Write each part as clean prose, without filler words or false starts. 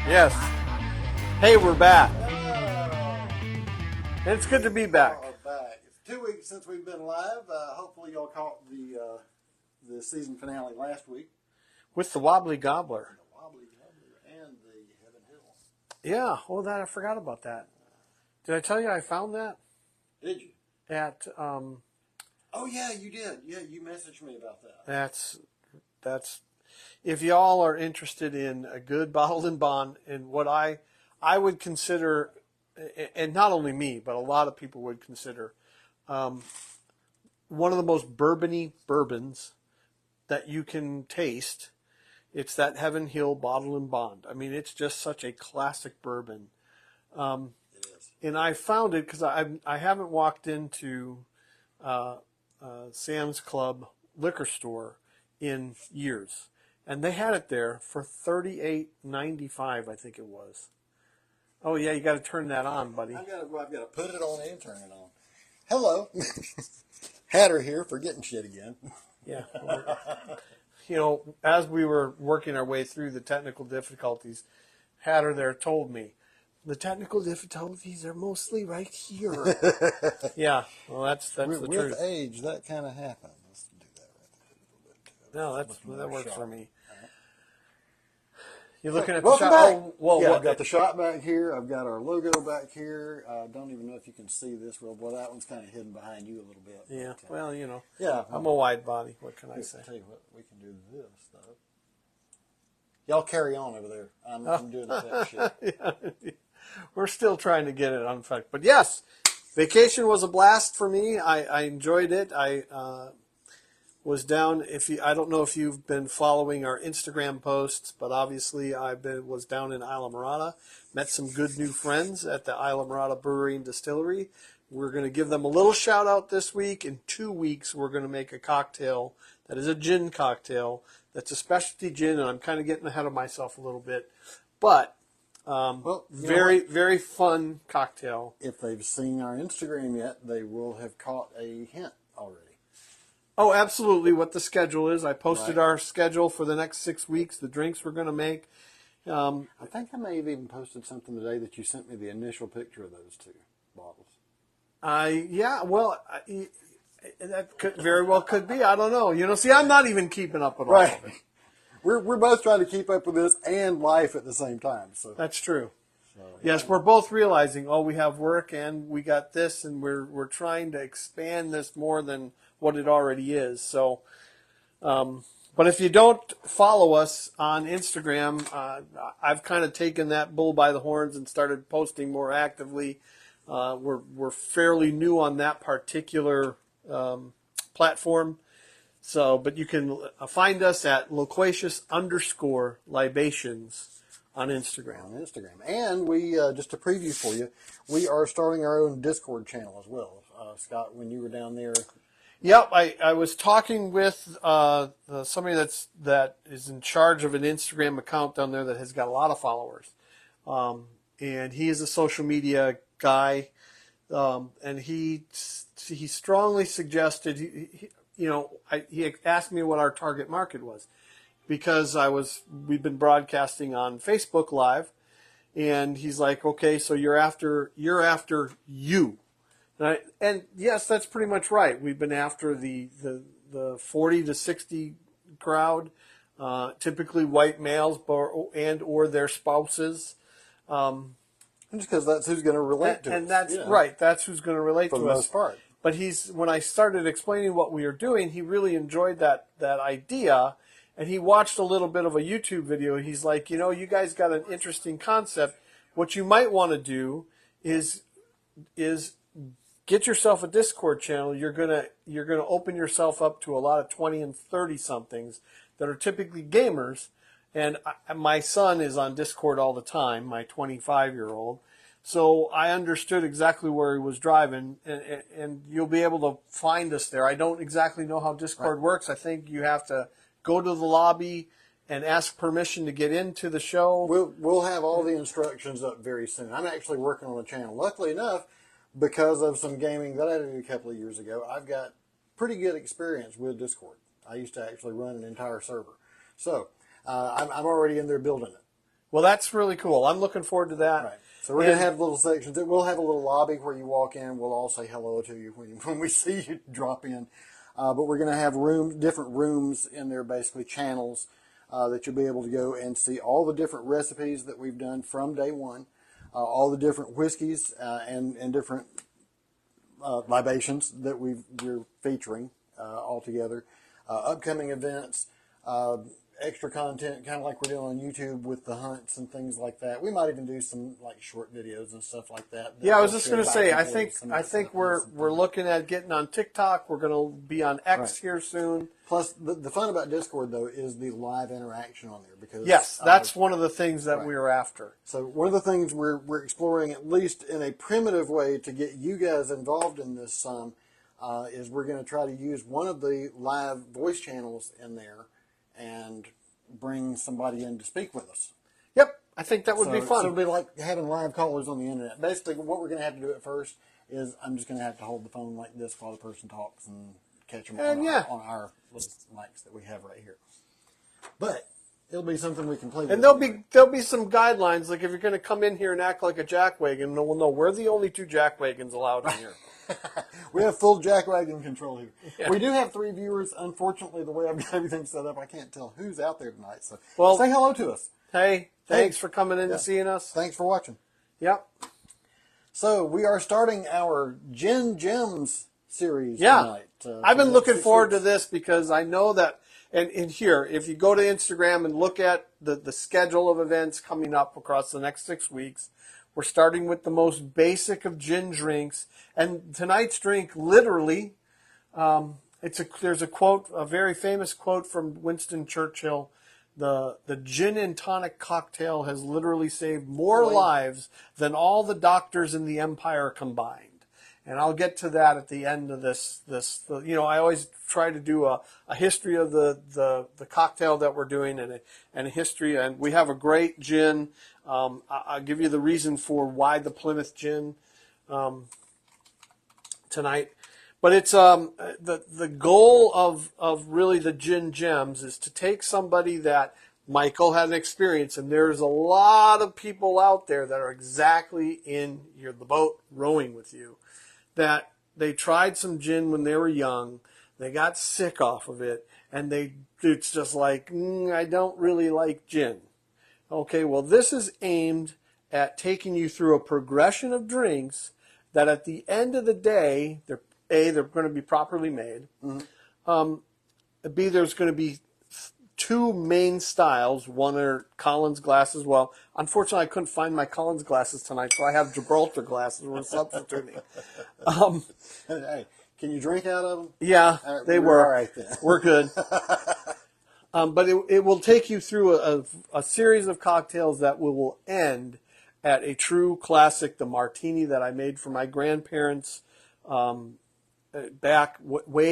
Yes. Hey, we're back. And it's good to be back. Back. It's 2 weeks since we've been live. Hopefully y'all caught the season finale last week. With the Wobbly Gobbler. The Wobbly Gobbler and the Heaven Hill. Yeah, I forgot about that. Did I tell you I found that? Did you? At Oh yeah, you did. Yeah, you messaged me about that. That's if y'all are interested in a good bottled and bond, and what I would consider, and not only me, but a lot of people would consider, one of the most bourbony bourbons that you can taste. It's that Heaven Hill Bottle and Bond. I mean, it's just such a classic bourbon. It is. And I found it because I haven't walked into Sam's Club liquor store in years, and they had it there for $38.95, I think it was. Oh yeah, you got to turn that on, buddy. I've got to put it on and turn it on. Hello, Hatter here for getting shit again. Yeah. As we were working our way through the technical difficulties, Hatter there told me, the technical difficulties are mostly right here. Yeah, well, that's the truth. With age, that kind of happens. Let's do that right there a little bit. No, that works for me. You're looking at the Welcome shot. back. Oh, well, yeah, I've got the shot back here. I've got our logo back here. I don't even know if you can see this real well. That one's kind of hidden behind you a little bit. Yeah, but, well, yeah, I'm a wide body. What can I say? I'll tell you what, we can do this though. Y'all carry on over there. I'm doing the tech shit. Yeah. We're still trying to get it unfucked. But yes, vacation was a blast for me. I enjoyed it. I was down. I don't know if you've been following our Instagram posts, but obviously was down in Islamorada. Met some good new friends at the Islamorada Brewery and Distillery. We're going to give them a little shout out this week. In 2 weeks, we're going to make a cocktail that is a gin cocktail. That's a specialty gin, and I'm kind of getting ahead of myself a little bit, but very fun cocktail. If they've seen our Instagram yet, they will have caught a hint already. Oh, absolutely. What the schedule is. I posted Right. our schedule for the next 6 weeks, the drinks we're going to make. I think I may have even posted something today that you sent me the initial picture of those two bottles. That could very well could be. I don't know. See, I'm not even keeping up with all Right. of it. We're both trying to keep up with this and life at the same time. So That's true. yeah. Yes, we're both realizing, we have work and we got this, and we're trying to expand this more than what it already is. So, but if you don't follow us on Instagram, I've kind of taken that bull by the horns and started posting more actively. We're fairly new on that particular platform. So, but you can find us at loquacious_libations on Instagram. And we, just a preview for you, we are starting our own Discord channel as well. Scott, when you were down there. Yep, I was talking with somebody that is in charge of an Instagram account down there that has got a lot of followers, and he is a social media guy, and he strongly suggested he asked me what our target market was, because we've been broadcasting on Facebook Live, and he's like, okay, so you're after you. And yes, that's pretty much right. We've been after the 40 to 60 crowd, typically white males or their spouses. Just because that's who's going to relate to us. And that's right. That's who's going to relate to us. For the most part. But when I started explaining what we were doing, he really enjoyed that idea, and he watched a little bit of a YouTube video. He's like, you guys got an interesting concept. What you might want to do is get yourself a Discord channel. You're gonna open yourself up to a lot of 20 and 30 somethings that are typically gamers. And my son is on Discord all the time, my 25-year-old. So I understood exactly where he was driving, and you'll be able to find us there. I don't exactly know how Discord works. I think you have to go to the lobby and ask permission to get into the show. We'll have all the instructions up very soon. I'm actually working on a channel. Luckily enough, because of some gaming that I did a couple of years ago, I've got pretty good experience with Discord. I used to actually run an entire server. So I'm already in there building it. Well, that's really cool. I'm looking forward to that. Right. So we're going to have little sections. We'll have a little lobby where you walk in. We'll all say hello to you when we see you drop in. But we're going to have different rooms in there, basically channels that you'll be able to go and see all the different recipes that we've done from day one, all the different whiskeys and different libations that we're featuring all together, upcoming events, extra content, kind of like we're doing on YouTube with the hunts and things like that. We might even do some like short videos and stuff like that. Yeah, I was just going to say, I think we're looking at getting on TikTok. We're going to be on X here soon. Plus, the fun about Discord though is the live interaction on there because yes, that's one of the things that we are after. So one of the things we're exploring, at least in a primitive way, to get you guys involved in this is we're going to try to use one of the live voice channels in there and bring somebody in to speak with us. Yep, I think that would be fun. So it'll be like having live callers on the internet. Basically, what we're going to have to do at first is I'm just going to have to hold the phone like this while the person talks and catch them on our little mics that we have right here. But it'll be something we can play with. And there'll be some guidelines, like if you're going to come in here and act like a jackwagon, we'll know we're the only 2 jackwagons allowed in here. We have full jackwagon control here. Yeah. We do have 3 viewers. Unfortunately, the way I've got everything set up, I can't tell who's out there tonight. So say hello to us. Hey, thanks for coming in and seeing us. Thanks for watching. Yep. So we are starting our Gin Gems series tonight. I've been looking forward to this because I know that, and here, if you go to Instagram and look at the schedule of events coming up across the next 6 weeks, we're starting with the most basic of gin drinks. And tonight's drink, literally, there's a quote, a very famous quote from Winston Churchill. The Gin and Tonic cocktail has literally saved more lives than all the doctors in the empire combined. And I'll get to that at the end of this. I always try to do a history of the cocktail that we're doing and a history. And we have a great gin. I'll give you the reason for why the Plymouth gin tonight. But it's the goal of really the Gin Gems is to take somebody that Michael had an experience, and there's a lot of people out there that are exactly in the boat rowing with you, that they tried some gin when they were young, they got sick off of it, and it's just like, I don't really like gin. Okay, well, this is aimed at taking you through a progression of drinks that at the end of the day, they're going to be properly made. Mm-hmm. B, there's going to be 2 main styles. One are Collins glasses. Well, unfortunately, I couldn't find my Collins glasses tonight, so I have Gibraltar glasses we're substituting. Hey, can you drink out of them? Yeah, they were. All right, then. We're good. But it will take you through a series of cocktails that will end at a true classic, the martini that I made for my grandparents way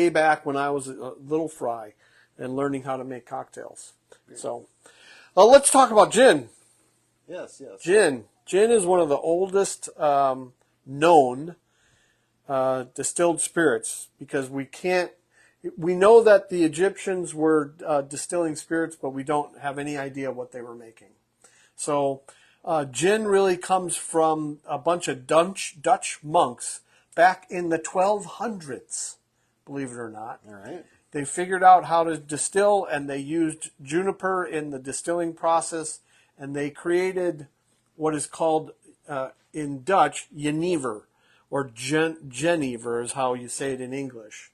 back when I was a little fry and learning how to make cocktails. So let's talk about gin. Yes. Gin. Gin is one of the oldest known distilled spirits because we know that the Egyptians were distilling spirits, but we don't have any idea what they were making. So gin really comes from a bunch of Dutch monks back in the 1200s, believe it or not. All right. They figured out how to distill, and they used juniper in the distilling process, and they created what is called, in Dutch, jenever, or Genever is how you say it in English.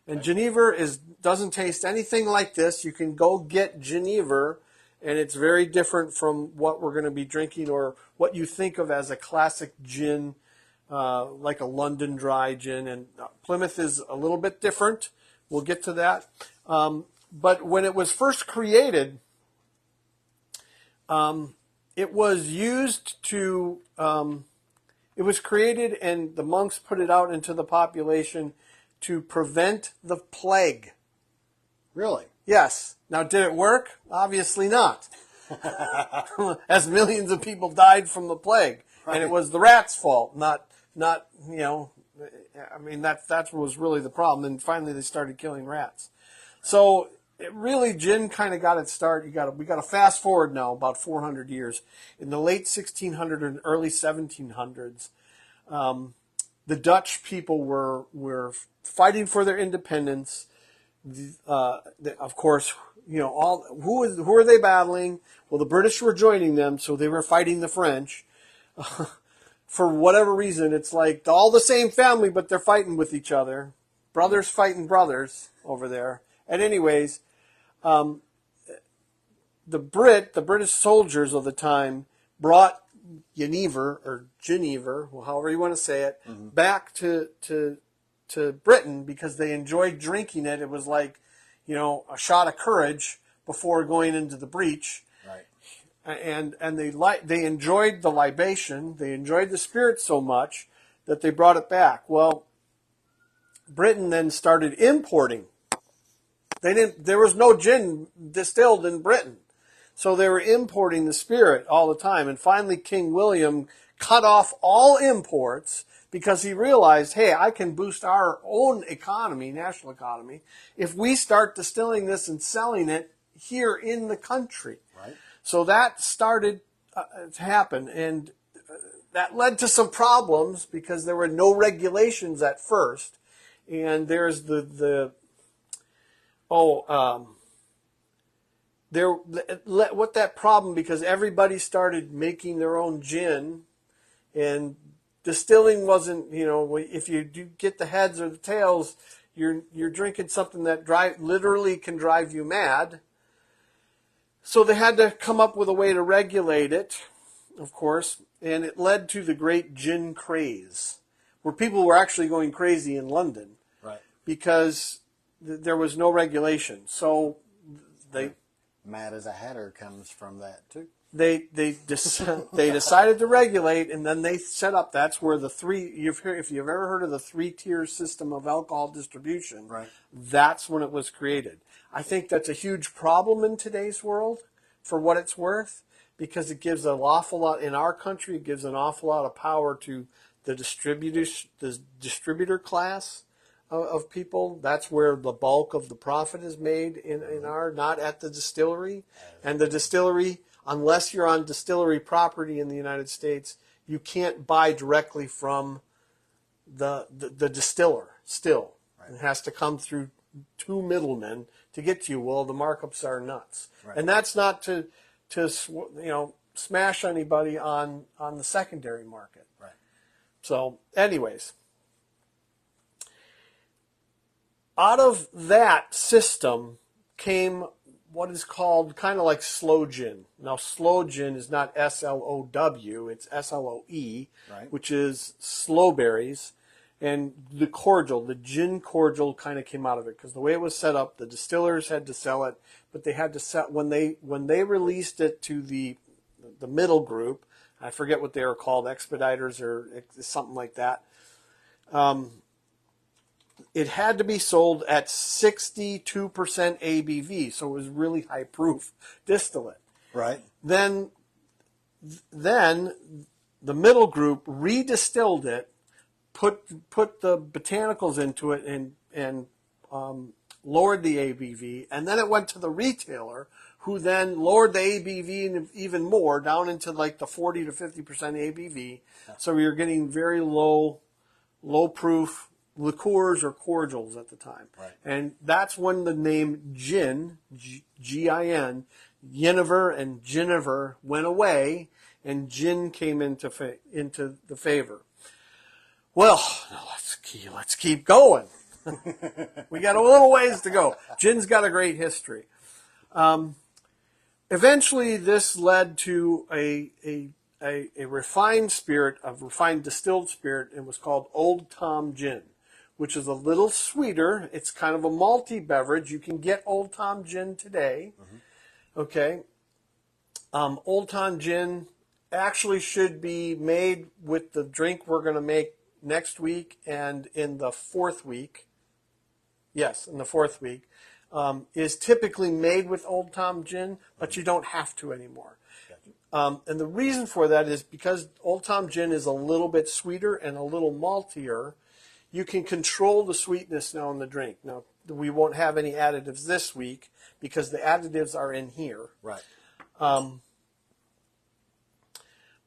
And Genever doesn't taste anything like this. You can go get Genever, and it's very different from what we're going to be drinking or what you think of as a classic gin, like a London dry gin. And Plymouth is a little bit different. We'll get to that. But when it was first created, it was used to... it was created, and the monks put it out into the population to prevent the plague. Really? Yes. Now, did it work? Obviously not. As millions of people died from the plague. Right. And it was the rats' fault, not I mean, that was really the problem. And finally they started killing rats. So it really, gin kind of got its start. We got to fast forward now about 400 years. In the late 1600s and early 1700s, the Dutch people were fighting for their independence. Of course, who are they battling? Well, the British were joining them, so they were fighting the French. For whatever reason, it's like all the same family, but they're fighting with each other. Brothers fighting brothers over there. And anyways, the British soldiers of the time brought Genever or Genever, however you want to say it, back to Britain because they enjoyed drinking it. It was like, a shot of courage before going into the breach. Right. And they enjoyed the libation. They enjoyed the spirit so much that they brought it back. Well, Britain then started importing. There was no gin distilled in Britain. So they were importing the spirit all the time. And finally, King William cut off all imports because he realized, hey, I can boost our own economy, national economy, if we start distilling this and selling it here in the country. Right. So that started to happen. And that led to some problems because there were no regulations at first. And there's what that problem, because everybody started making their own gin, and distilling wasn't, if you do get the heads or the tails, you're drinking something that literally can drive you mad. So they had to come up with a way to regulate it, of course, and it led to the great gin craze, where people were actually going crazy in London, right, because there was no regulation. So they Mad as a Hatter comes from that too. They decided to regulate, and then they set up. That's where if you've ever heard of the 3-tier system of alcohol distribution, right, that's when it was created. I think that's a huge problem in today's world, for what it's worth, because it gives an awful lot in our country. It gives an awful lot of power to the distributor class of people. That's where the bulk of the profit is made not at the distillery. And the distillery, unless you're on distillery property in the United States, you can't buy directly from the distiller still. Right. It has to come through 2 middlemen to get to you. Well, the markups are nuts. Right. And that's not to smash anybody on the secondary market. Right. So anyways, out of that system came what is called kind of like sloe gin. Now, sloe gin is not S-L-O-W, it's S-L-O-E, right, which is sloe berries. And the cordial, the gin cordial, kind of came out of it because the way it was set up, the distillers had to sell it, but they had to sell when they released it to the middle group. I forget what they were called, expediters or something like that. It had to be sold at 62% ABV, so it was really high proof distillate. Right. Then the middle group redistilled it, put the botanicals into it, and lowered the ABV, and then it went to the retailer, who then lowered the ABV even more, down into like the 40 to 50% ABV. So you're getting very low proof liqueurs or cordials at the time. Right. And that's when the name gin, G-I-N, Genever and Genever went away, and gin came into the favor. Well, let's keep going. We got a little ways to go. Gin's got a great history. Eventually, this led to a refined spirit, a refined distilled spirit. It was called Old Tom Gin, which is a little sweeter. It's kind of a malty beverage. You can get Old Tom Gin today. Mm-hmm. Okay. Old Tom Gin actually should be made with the drink we're going to make next week and in the 4th week. Yes, in the 4th week. Is typically made with Old Tom Gin, but you don't have to anymore. And the reason for that is because Old Tom Gin is a little bit sweeter and a little maltier. you can control the sweetness now in the drink. Now, we won't have any additives this week because the additives are in here. Right.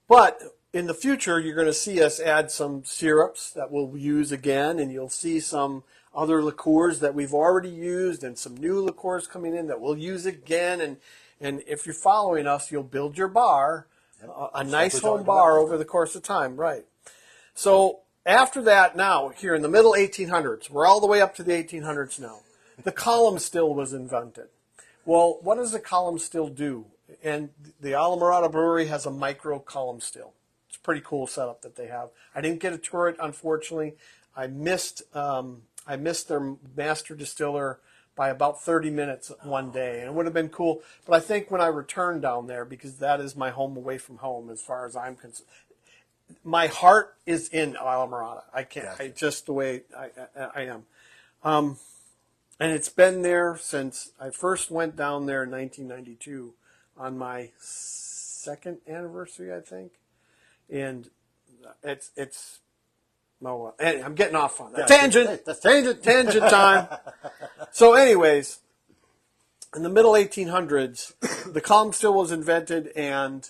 But in the future, you're going to see us add some syrups that we'll use again, and you'll see some other liqueurs that we've already used and some new liqueurs coming in that we'll use again. And if you're following us, you'll build your bar, a nice home bar over the course of time. Right. So after that, now, here in the middle 1800s, we're all the way up to the 1800s now, the column still was invented. Well, what does the column still do? And the Alamorada Brewery has a micro column still. It's a pretty cool setup that they have. I didn't get to tour it, unfortunately. I missed their master distiller by about 30 minutes one day, and it would have been cool. But I think when I return down there, because that is my home away from home as far as I'm concerned, my heart is in Alamorada. I can't. Gotcha. Just the way I am. And it's been there since I first went down there in 1992 on my second anniversary, I think. And it's no. Anyway, I'm getting off on that tangent. Hey, that's tangent time. So, anyways, in the middle 1800s, the column still was invented, and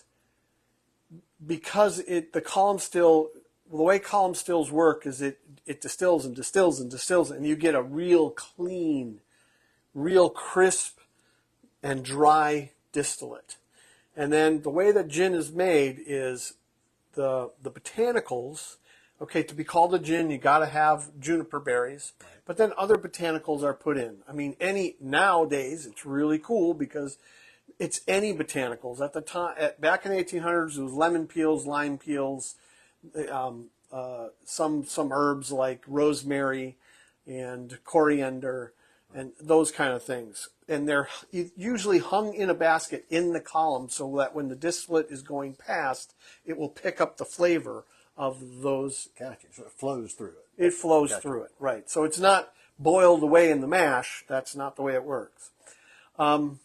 because the column still, the way column stills work is it distills and distills and distills, and you get a real clean, real crisp and dry distillate. And then the way that gin is made is the botanicals. Okay, to be called a gin, you got to have juniper berries, but then other botanicals are put in. I mean, nowadays it's really cool because it's any botanicals. At the time, back in the 1800s, it was lemon peels, lime peels, some herbs like rosemary and coriander and those kind of things. And they're usually hung in a basket in the column so that when the distillate is going past, it will pick up the flavor of those. Gotcha. So it flows through it. It flows through it, right. So it's not boiled away in the mash. That's not the way it works. And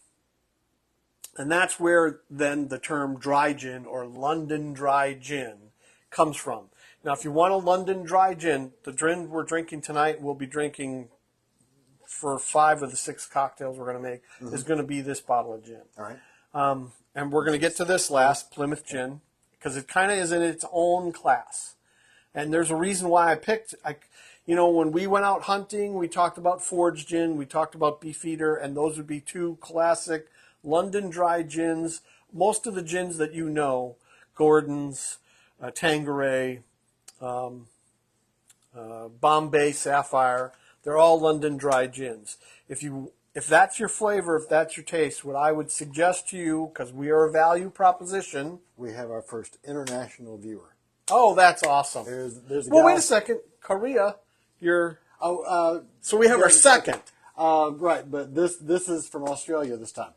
that's where then the term dry gin or London dry gin comes from. Now, if you want a London dry gin, the gin we're drinking tonight, we'll be drinking for 5 of the 6 cocktails we're going to make, is going to be this bottle of gin. All right. And we're going to get to this last, Plymouth gin, because it kind of is in its own class. And there's a reason why I picked, when we went out hunting, we talked about forage gin, we talked about Beefeater, and those would be 2 classic London dry gins. Most of the gins that you know, Gordon's, Tanqueray, Bombay Sapphire, they're all London dry gins. If that's your flavor, if that's your taste, what I would suggest to you, because we are a value proposition. We have our first international viewer. Oh, that's awesome. There's a well, guy. wait a second. Korea, so we have our second. Right, but this is from Australia this time.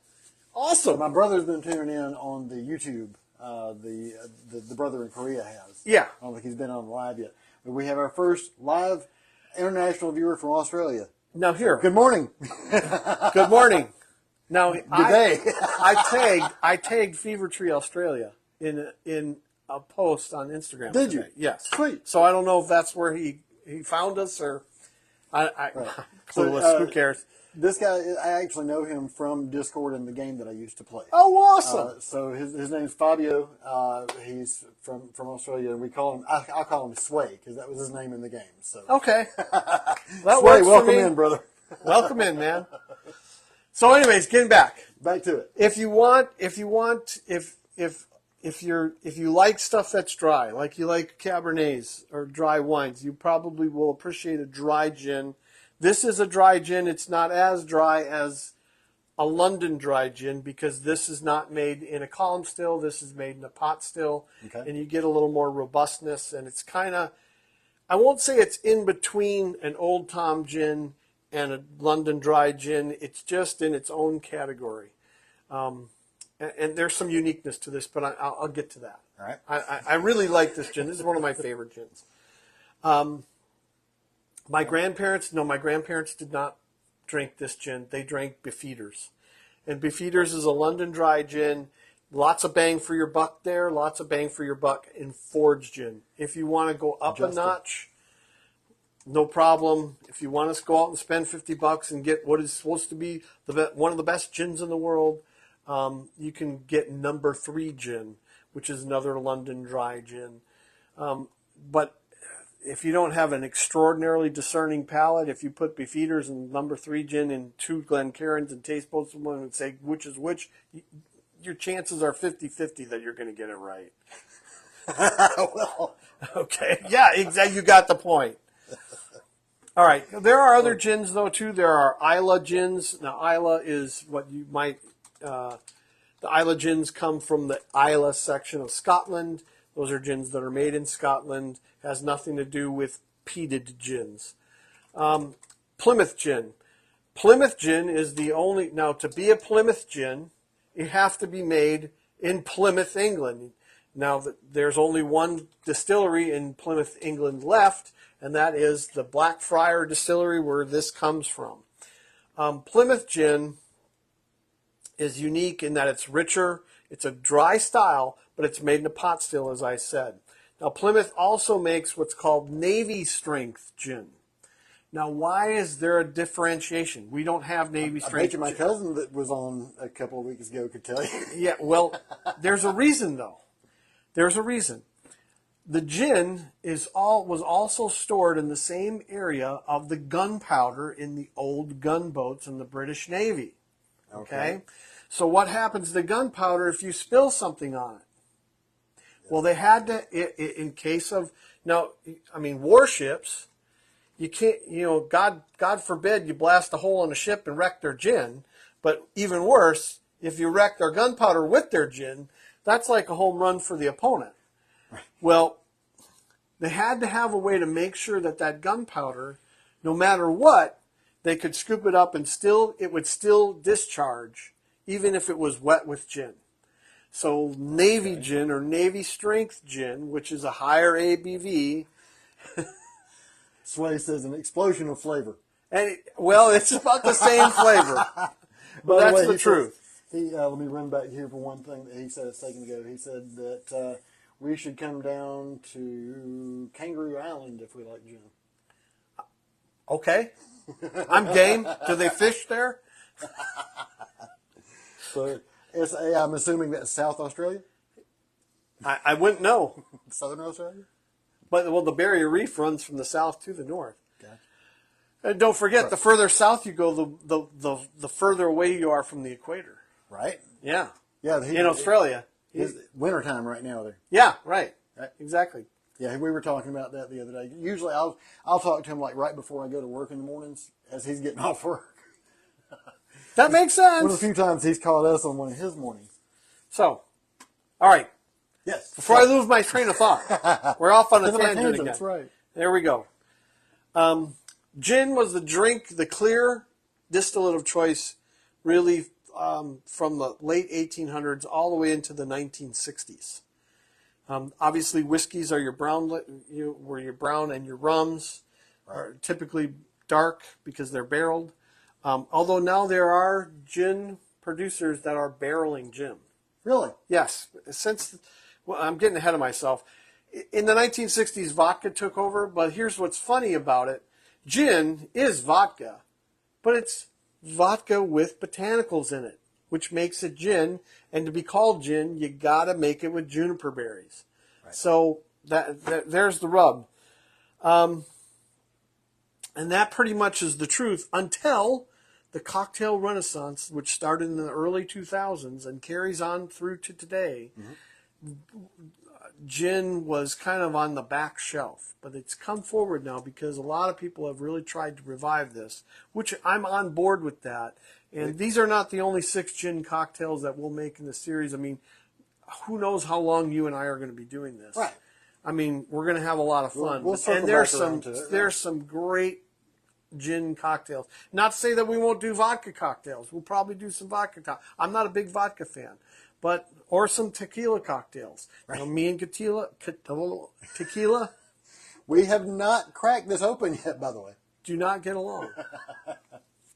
Awesome. My brother's been tuning in on the YouTube. The brother in Korea has. Yeah. I don't think he's been on live yet. But we have our first live international viewer from Australia. Now here. Good morning. Good morning. Now Good day. I tagged Fever Tree Australia in a post on Instagram. Did today. you? Yes. Sweet. So I don't know if that's where he found us or I Right. clueless. So, Who cares? This guy, I actually know him from Discord and the game that I used to play. Oh, awesome. So his name's Fabio. He's from Australia, and we call him. I call him Sway because that was his name in the game. So Okay. That Sway, works for welcome me. in, brother. Welcome in, man. So, anyways, getting back. Back to it. If you like stuff that's dry, like you like Cabernets or dry wines, you probably will appreciate a dry gin. This is a dry gin. It's not as dry as a London dry gin because this is not made in a column still. This is made in a pot still. Okay. And you get a little more robustness. And it's kind of, I won't say it's in between an Old Tom gin and a London dry gin. It's just in its own category. And there's some uniqueness to this, but I'll get to that. All right. I really like this gin. This is one of my favorite gins. My grandparents did not drink this gin. They drank Beefeaters. And Beefeaters is a London dry gin. Lots of bang for your buck there. Lots of bang for your buck in forage gin. If you want to go up a notch, no problem. If you want us to go out and spend $50 and get what is supposed to be one of the best gins in the world, you can get number 3 gin, which is another London dry gin. But if you don't have an extraordinarily discerning palate, if you put Beefeaters and number 3 gin and 2 Glencairns and taste both of them and say which is which, your chances are 50-50 that you're going to get it right. Well, okay. Yeah, exactly. You got the point. All right. There are other gins, though, too. There are Islay gins. Now, Islay is what you might... the Islay gins come from the Islay section of Scotland. Those are gins that are made in Scotland. Has nothing to do with peated gins. Plymouth gin. Plymouth gin is the only... Now, to be a Plymouth gin, you have to be made in Plymouth, England. Now, there's only one distillery in Plymouth, England left, and that is the Blackfriar Distillery, where this comes from. Plymouth gin is unique in that it's richer. It's a dry style, but it's made in a pot still, as I said. Now, Plymouth also makes what's called Navy strength gin. Now, why is there a differentiation? We don't have Navy strength. I bet you my cousin that was on a couple of weeks ago could tell you. Yeah, well, there's a reason, though. There's a reason. The gin was also stored in the same area of the gunpowder in the old gunboats in the British Navy. Okay? So what happens to the gunpowder if you spill something on it? Well, they had to, in case of, now, I mean, warships, you can't, God forbid you blast a hole in a ship and wreck their gin, but even worse, if you wreck their gunpowder with their gin, that's like a home run for the opponent. Right. Well, they had to have a way to make sure that gunpowder, no matter what, they could scoop it up and it would still discharge, even if it was wet with gin. So Navy gin or Navy strength gin, which is a higher ABV. Sway says an explosion of flavor. And it's about the same flavor. But that's the truth. Let me run back here for one thing that he said a second ago. He said that we should come down to Kangaroo Island if we like gin. Okay. I'm game. Do they fish there? So I'm assuming that's South Australia? I wouldn't know. Southern Australia? But, the Barrier Reef runs from the south to the north. Gotcha. And don't forget, the further south you go, the further away you are from the equator. Right? Yeah. Yeah. In Australia. It's wintertime right now there. Yeah, right. Exactly. Yeah, we were talking about that the other day. Usually I'll talk to him like right before I go to work in the mornings as he's getting off work. That makes sense. One of the few times he's called us on one of his mornings. So, all right. Yes. Before I lose my train of thought, we're off on a tangent again. That's right. There we go. Gin was the clear distillate of choice, really from the late 1800s all the way into the 1960s. Obviously, whiskeys are your brown, where your brown and your rums are typically dark because they're barreled. Although now there are gin producers that are barreling gin. Really? Yes. I'm getting ahead of myself. In the 1960s, vodka took over, but here's what's funny about it. Gin is vodka, but it's vodka with botanicals in it, which makes it gin. And to be called gin, you got to make it with juniper berries. Right. So there's the rub. And that pretty much is the truth until the cocktail renaissance, which started in the early 2000s and carries on through to today. Mm-hmm. Gin was kind of on the back shelf, but it's come forward now because a lot of people have really tried to revive this, which I'm on board with that. And these are not the only 6 gin cocktails that we'll make in the series. I mean, who knows how long you and I are going to be doing this. Right. I mean, we're going to have a lot of fun. And there's some great gin cocktails. Not to say that we won't do vodka cocktails. We'll probably do some vodka cocktails. I'm not a big vodka fan, or some tequila cocktails. Right. Me and tequila. We have not cracked this open yet, by the way. Do not get along.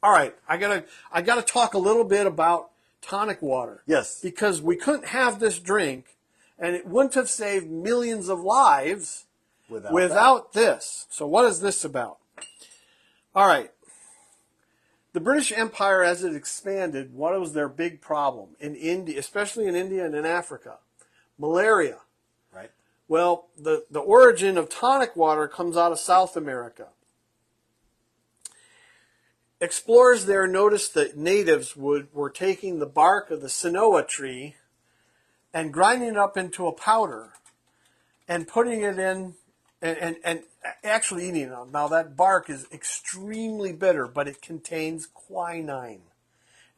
All right, I gotta talk a little bit about tonic water. Yes. Because we couldn't have this drink, and it wouldn't have saved millions of lives without this. So what is this about? All right. The British Empire, as it expanded, what was their big problem in India, especially in India and in Africa? Malaria. Right. Well, the origin of tonic water comes out of South America. Explorers there noticed that natives were taking the bark of the Sinoa tree and grinding it up into a powder and putting it in and actually eating it. Now that bark is extremely bitter, but it contains quinine.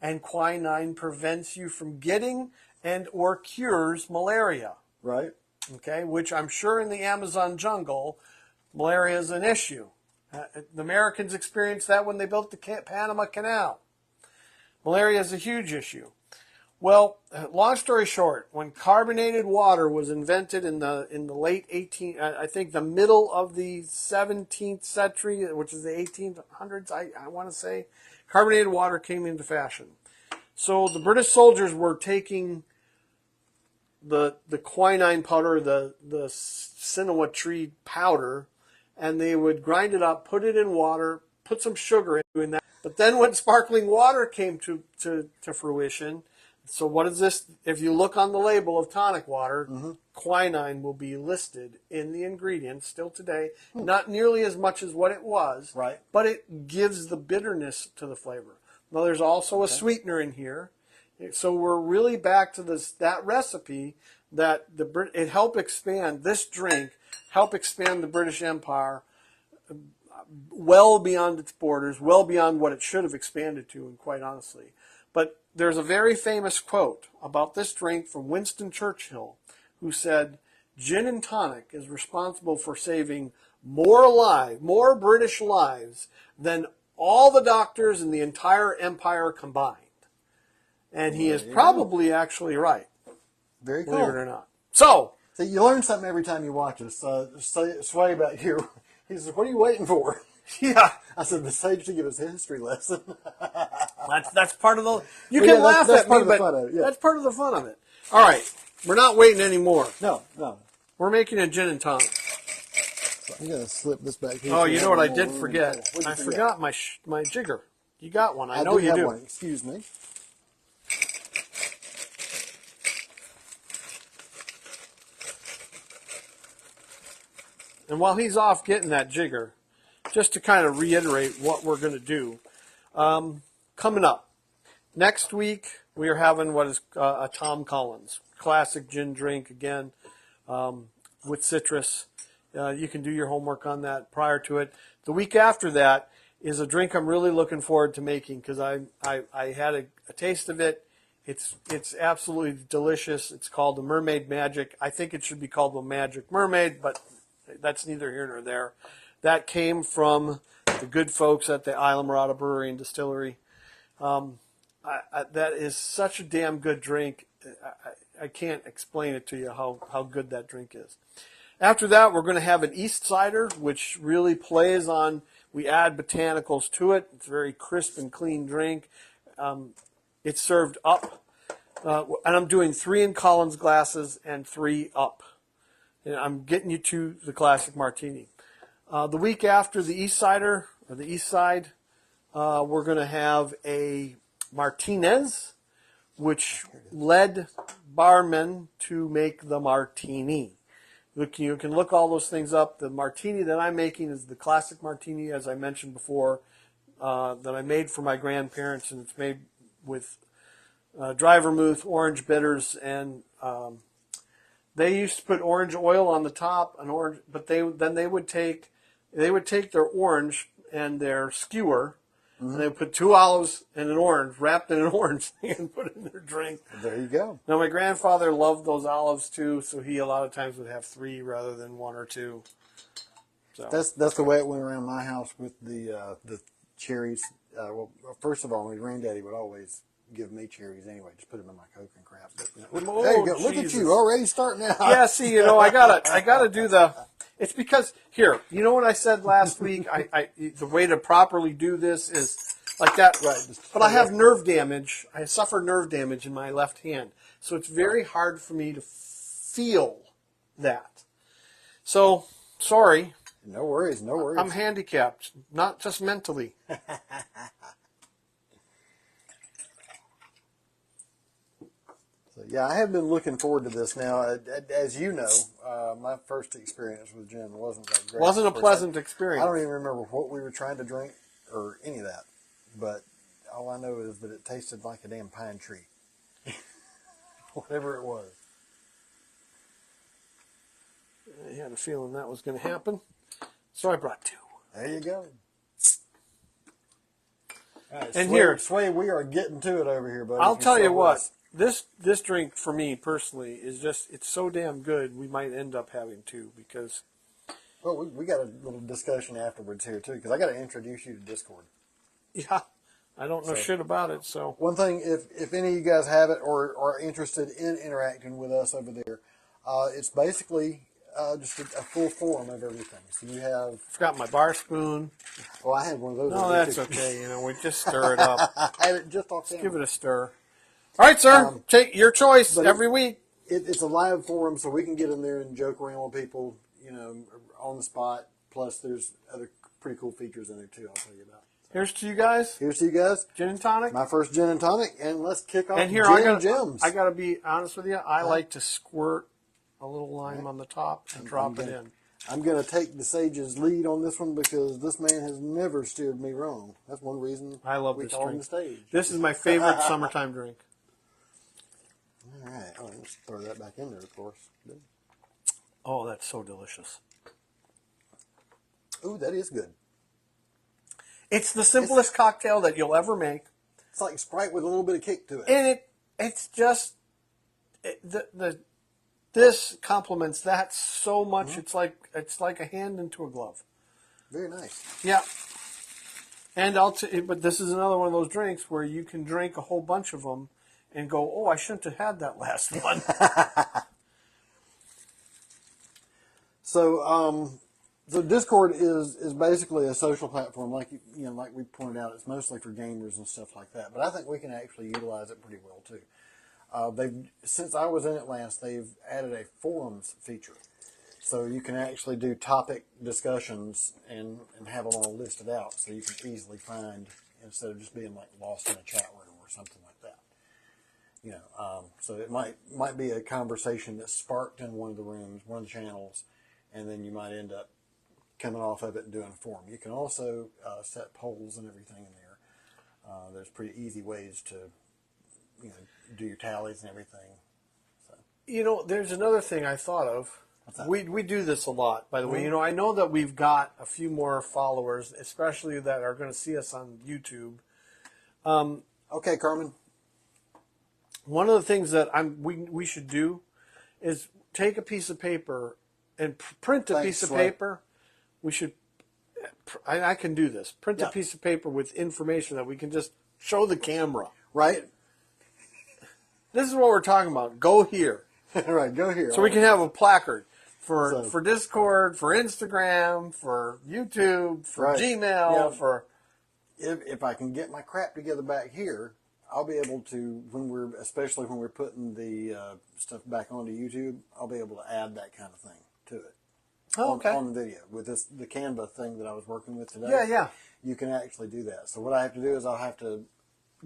And quinine prevents you from getting and or cures malaria. Right. Okay, which I'm sure in the Amazon jungle, malaria is an issue. The Americans experienced that when they built the Panama Canal. Malaria is a huge issue. Well, long story short, when carbonated water was invented in the late I think the middle of the 17th century, which is the 1800s, I want to say, carbonated water came into fashion. So the British soldiers were taking the quinine powder, the Sinoa tree powder, and they would grind it up, put it in water, put some sugar in that. But then when sparkling water came to fruition, so what is this? If you look on the label of tonic water, quinine will be listed in the ingredients still today. Not nearly as much as what it was, Right. but it gives the bitterness to the flavor. Now there's also a sweetener in here. So we're really back to that recipe that it helped expand, this drink helped expand the British Empire well beyond its borders, well beyond what it should have expanded to, and quite honestly. But there's a very famous quote about this drink from Winston Churchill, who said, "Gin and tonic is responsible for saving more British lives than all the doctors in the entire empire combined." And he is probably actually right. Very cool. Believe it or not. So you learn something every time you watch us. Sway about you. He says, "What are you waiting for?" yeah, I said, "The sage to give us a history lesson." that's part of the. You Well, can yeah, laugh that's at part me, of the but fun of it, yeah. that's part of the fun of it. All right, we're not waiting anymore. No. We're making a gin and tonic. I'm gonna slip this back here. Oh, you know what I did forget? What'd you I forget? forgot my jigger. You got one. I know do you have do. one. Excuse me. And while he's off getting that jigger, just to kind of reiterate what we're going to do, coming up next week we are having what is a Tom Collins classic gin drink again with citrus. You can do your homework on that prior to it. The week after that is a drink I'm really looking forward to making because I had a taste of it. It's absolutely delicious. It's called the Mermaid Magic. I think it should be called the Magic Mermaid, but that's neither here nor there. That came from the good folks at the Islamorada Brewery and Distillery. That is such a damn good drink. I can't explain it to you how good that drink is. After that, we're going to have an East Cider, which really plays on, we add botanicals to it. It's a very crisp and clean drink. It's served up. And I'm doing 3 in Collins glasses and 3 up. And I'm getting you to the classic martini. The week after the East Cider, or the East Side, we're going to have a Martinez, which led barmen to make the martini. You can look all those things up. The martini that I'm making is the classic martini, as I mentioned before, that I made for my grandparents, and it's made with dry vermouth, orange bitters, and they used to put orange oil on the top, but they would take their orange and their skewer, and they would put 2 olives and an orange wrapped in an orange and put it in their drink. There you go. Now my grandfather loved those olives too, so he a lot of times would have 3 rather than 1 or 2. So That's the way it went around my house with the cherries. Well, first of all, my granddaddy would always give me cherries anyway. Just put them in my Coke and crap. But, Oh, there you go. Look Jesus. at you already starting out. yeah, see, I gotta do the. It's because here, you know what I said last week. The way to properly do this is like that. Right. But I have nerve damage. I suffer nerve damage in my left hand, so it's very hard for me to feel that. So sorry. No worries, no worries. I'm handicapped, not just mentally. So, yeah, I have been looking forward to this now. As you know, my first experience with gin wasn't that great. Wasn't a Of course, pleasant I experience. don't even remember what we were trying to drink or any of that. But all I know is that it tasted like a damn pine tree. Whatever it was. I had a feeling that was going to happen, so I brought 2. There you go. All right, And Sway, here, Sway, we are getting to it over here, buddy. I'll tell you what, us. this drink for me personally is just, it's so damn good, we might end up having 2 because... Well, we got a little discussion afterwards here, too, because I got to introduce you to Discord. Yeah, I don't know shit about it, so... One thing, if any of you guys have it or are interested in interacting with us over there, it's basically just a full forum of everything. So you have... Forgot my bar spoon. Well, I had one of those. No, that's okay. You know, we just stir it up. I had it just off camera. Give it a stir. All right, sir. Take your choice every week. It's a live forum, so we can get in there and joke around with people, you know, on the spot. Plus, there's other pretty cool features in there, too, I'll tell you about. Here's to you guys. Here's to you guys. Gin and tonic. My first gin and tonic, and let's kick off And here, Gin and Gems. I got to be honest with you. I like to squirt a little lime on the top and drop it in. I'm going to take the Sage's lead on this one because this man has never steered me wrong. That's one reason I love we this call him drink. the Sage. This is my favorite summertime drink. All right. Oh, let's throw that back in there, of course. Oh, that's so delicious. Ooh, that is good. It's the simplest cocktail that you'll ever make. It's like Sprite with a little bit of kick to it. And it's just... This complements that so much. Mm-hmm. It's like a hand into a glove. Very nice. Yeah. And but this is another one of those drinks where you can drink a whole bunch of them and go, oh, I shouldn't have had that last one. So Discord is basically a social platform, like we pointed out. It's mostly for gamers and stuff like that. But I think we can actually utilize it pretty well too. Since I was in it last, they've added a forums feature, so you can actually do topic discussions and have them all listed out, so you can easily find instead of just being like lost in a chat room or something like that. You know, so it might be a conversation that's sparked in one of the rooms, one of the channels, and then you might end up coming off of it and doing a forum. You can also set polls and everything in there. There's pretty easy ways to, do your tallies and everything. So. There's another thing I thought of. We do this a lot, by the way. I know that we've got a few more followers, especially that are going to see us on YouTube. Okay, Carmen. One of the things that we should do is take a piece of paper and print a piece of paper. We should. I can do this. Print a piece of paper with information that we can just show the camera. Right. This is what we're talking about. Go here. Right, go here. So we can have a placard for Discord, for Instagram, for YouTube, for Gmail, for... If I can get my crap together back here, I'll be able to, especially when we're putting the stuff back onto YouTube, I'll be able to add that kind of thing to it. Oh, okay. On the video. With the Canva thing that I was working with today. Yeah. You can actually do that. So what I have to do is I'll have to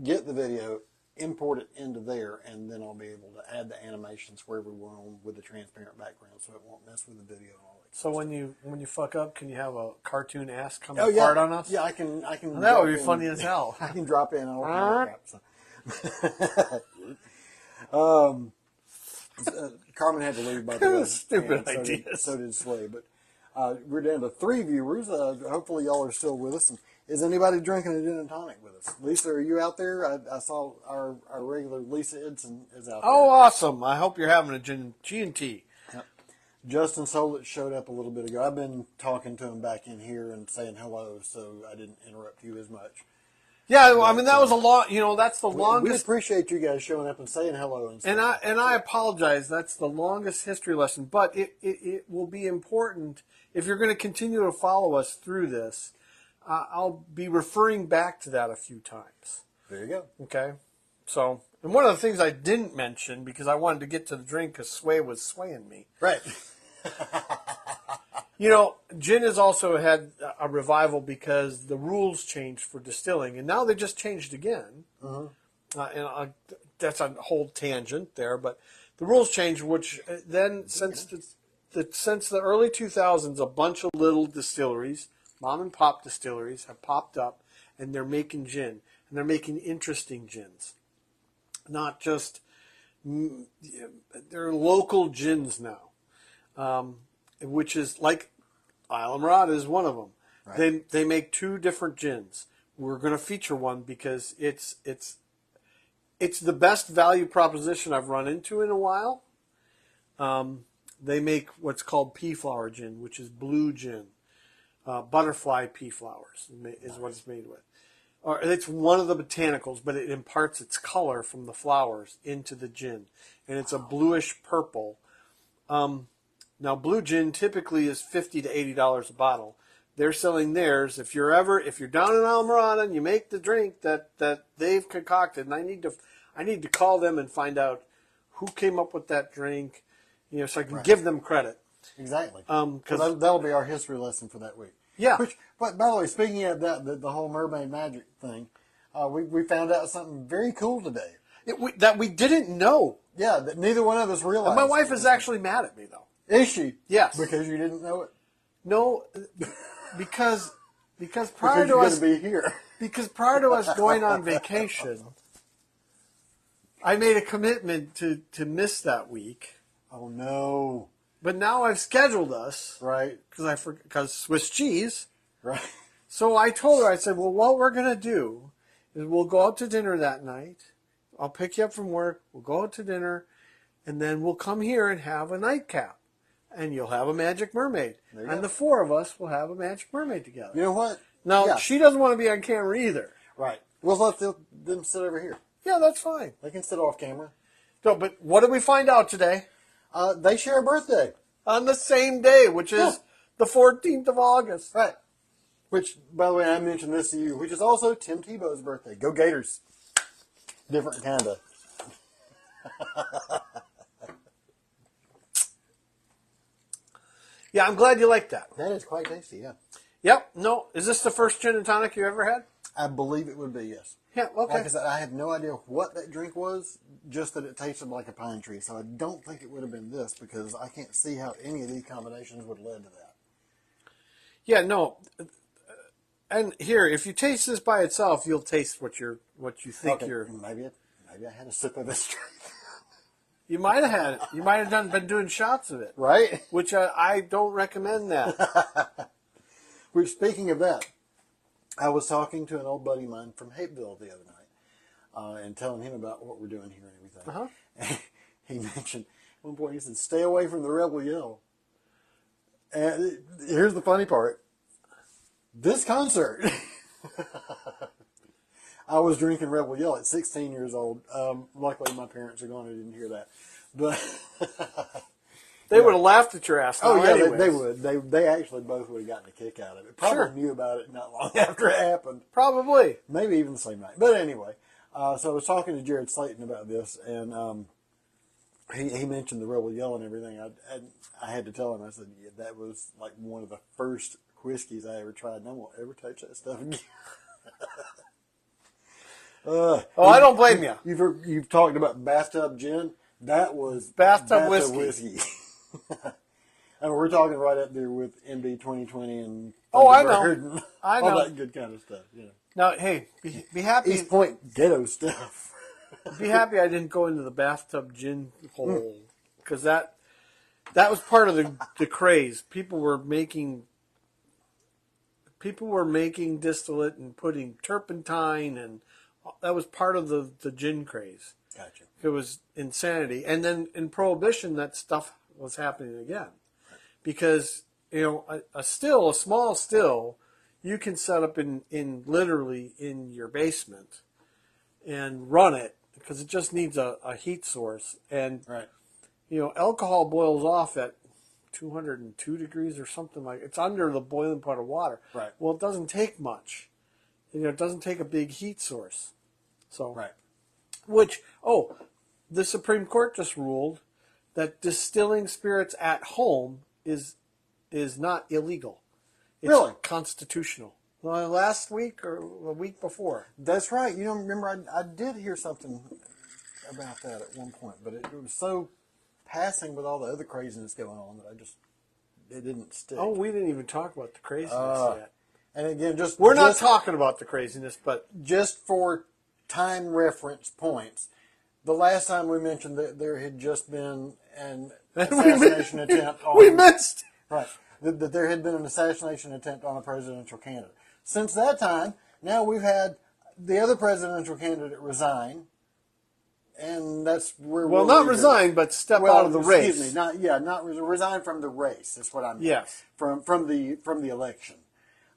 get the video, import it into there, and then I'll be able to add the animations wherever we want with the transparent background, so it won't mess with the video and all that. So when you fuck up, can you have a cartoon ass come apart on us? Yeah, I can. That would be funny as hell. I can drop in all kind of crap. So. Carmen had to leave, by the way. Stupid ideas. So did Sway. But we're down to 3 viewers. Hopefully y'all are still with us. And is anybody drinking a gin and tonic with us? Lisa, are you out there? I saw our regular Lisa Edson is out there. Oh, awesome. I hope you're having a G&T. Yep. Justin Solich showed up a little bit ago. I've been talking to him back in here and saying hello, so I didn't interrupt you as much. Yeah, well, I mean, that was a long, that's the We longest. appreciate you guys showing up and saying hello. And I apologize. That's the longest history lesson, but it will be important if you're going to continue to follow us through this. I'll be referring back to that a few times. There you go. Okay. So, and one of the things I didn't mention because I wanted to get to the drink because Sway was swaying me. Right. You know, gin has also had a revival because the rules changed for distilling, and now they just changed again. That's a whole tangent there, but the rules changed, which then since the early 2000s, a bunch of little distilleries, mom and pop distilleries, have popped up, and they're making gin, and they're making interesting gins, not just they're local gins now, which is like Isla Morada is one of them. Right. They make two different gins. We're going to feature one because it's the best value proposition I've run into in a while. They make what's called pea flower gin, which is blue gin. Butterfly pea flowers is what it's made with. Or it's one of the botanicals, but it imparts its color from the flowers into the gin, and it's a bluish purple. Now, blue gin typically is $50 to $80 a bottle. They're selling theirs. If you're down in Isla Morada and you make the drink that they've concocted, and I need to call them and find out who came up with that drink, so I can give them credit. Exactly. Because that'll be our history lesson for that week. Yeah. But by the way, speaking of that, the whole mermaid magic thing, we found out something very cool today. That we didn't know. Yeah, that neither one of us realized. And my wife is actually mad at me, though. Is she? Yes. Because you didn't know it? No, because prior to us be here. Because prior to us going on vacation, I made a commitment to miss that week. Oh no! But now I've scheduled us right because Swiss cheese. Right. So I told her, I said, well, what we're gonna do is we'll go out to dinner that night. I'll pick you up from work. We'll go out to dinner, and then we'll come here and have a nightcap. And you'll have a Magic Mermaid. And the four of us will have a Magic Mermaid together. You know what? Now, she doesn't want to be on camera either. Right. We'll let them sit over here. Yeah, that's fine. They can sit off camera. No, but what did we find out today? They share a birthday. On the same day, which is the 14th of August. Right. Which, by the way, I mentioned this to you, which is also Tim Tebow's birthday. Go Gators. Different kind of. Yeah, I'm glad you like that. That is quite tasty, yeah. Yep. No, is this the first gin and tonic you ever had? I believe it would be, yes. Yeah, okay. Like I said, I have no idea what that drink was, just that it tasted like a pine tree. So I don't think it would have been this because I can't see how any of these combinations would have led to that. Yeah, no. And here, if you taste this by itself, you'll taste what you think you're. Maybe I had a sip of this drink. You might have had it. You might have been doing shots of it. Right? Which I don't recommend that. Which, speaking of that, I was talking to an old buddy of mine from Hapeville the other night and telling him about what we're doing here and everything. Uh-huh. And he mentioned, at one point, he said, stay away from the Rebel Yell. And here's the funny part. This concert, I was drinking Rebel Yell at 16 years old. Luckily, my parents are gone. I didn't hear that. But they would have laughed at your ass. Oh, yeah, anyways. they would. They actually both would have gotten a kick out of it. Probably knew about it not long after it happened. Probably. Maybe even the same night. But anyway, so I was talking to Jared Slayton about this, and he mentioned the Rebel Yell and everything. I had to tell him, I said, yeah, that was like one of the first whiskeys I ever tried, and I won't ever touch that stuff again. I don't blame you. You've talked about bathtub gin. That was bathtub whiskey. And we're talking right up there with MD 2020 and I Thunderbird know. and I all know. that good kind of stuff. Yeah. Now, hey, be happy. East Point ghetto stuff. Be happy I didn't go into the bathtub gin hole because that was part of the craze. People were making distillate and putting turpentine, and that was part of the gin craze. Gotcha. It was insanity. And then in Prohibition, that stuff was happening again. Because, a small still, you can set up in literally in your basement and run it because it just needs a heat source. And, right. Alcohol boils off at 202 degrees or something like it's under the boiling point of water. Right. Well, it doesn't take much. It doesn't take a big heat source. So, right. Which, the Supreme Court just ruled that distilling spirits at home is is not illegal. It's Really? constitutional. Well, last week or a week before. That's right. You know, remember, I did hear something about that at one point, but it was so passing with all the other craziness going on that it didn't stick. Oh, we didn't even talk about the craziness yet. And again, We're not talking about the craziness, but just for time reference points, the last time we mentioned that there had just been an assassination attempt on... We missed! Right. That there had been an assassination attempt on a presidential candidate. Since that time, now we've had the other presidential candidate resign, and that's where Well, not resign, but step out of the race. Excuse me, not resign from the race. That's what I mean. Yes. From the election.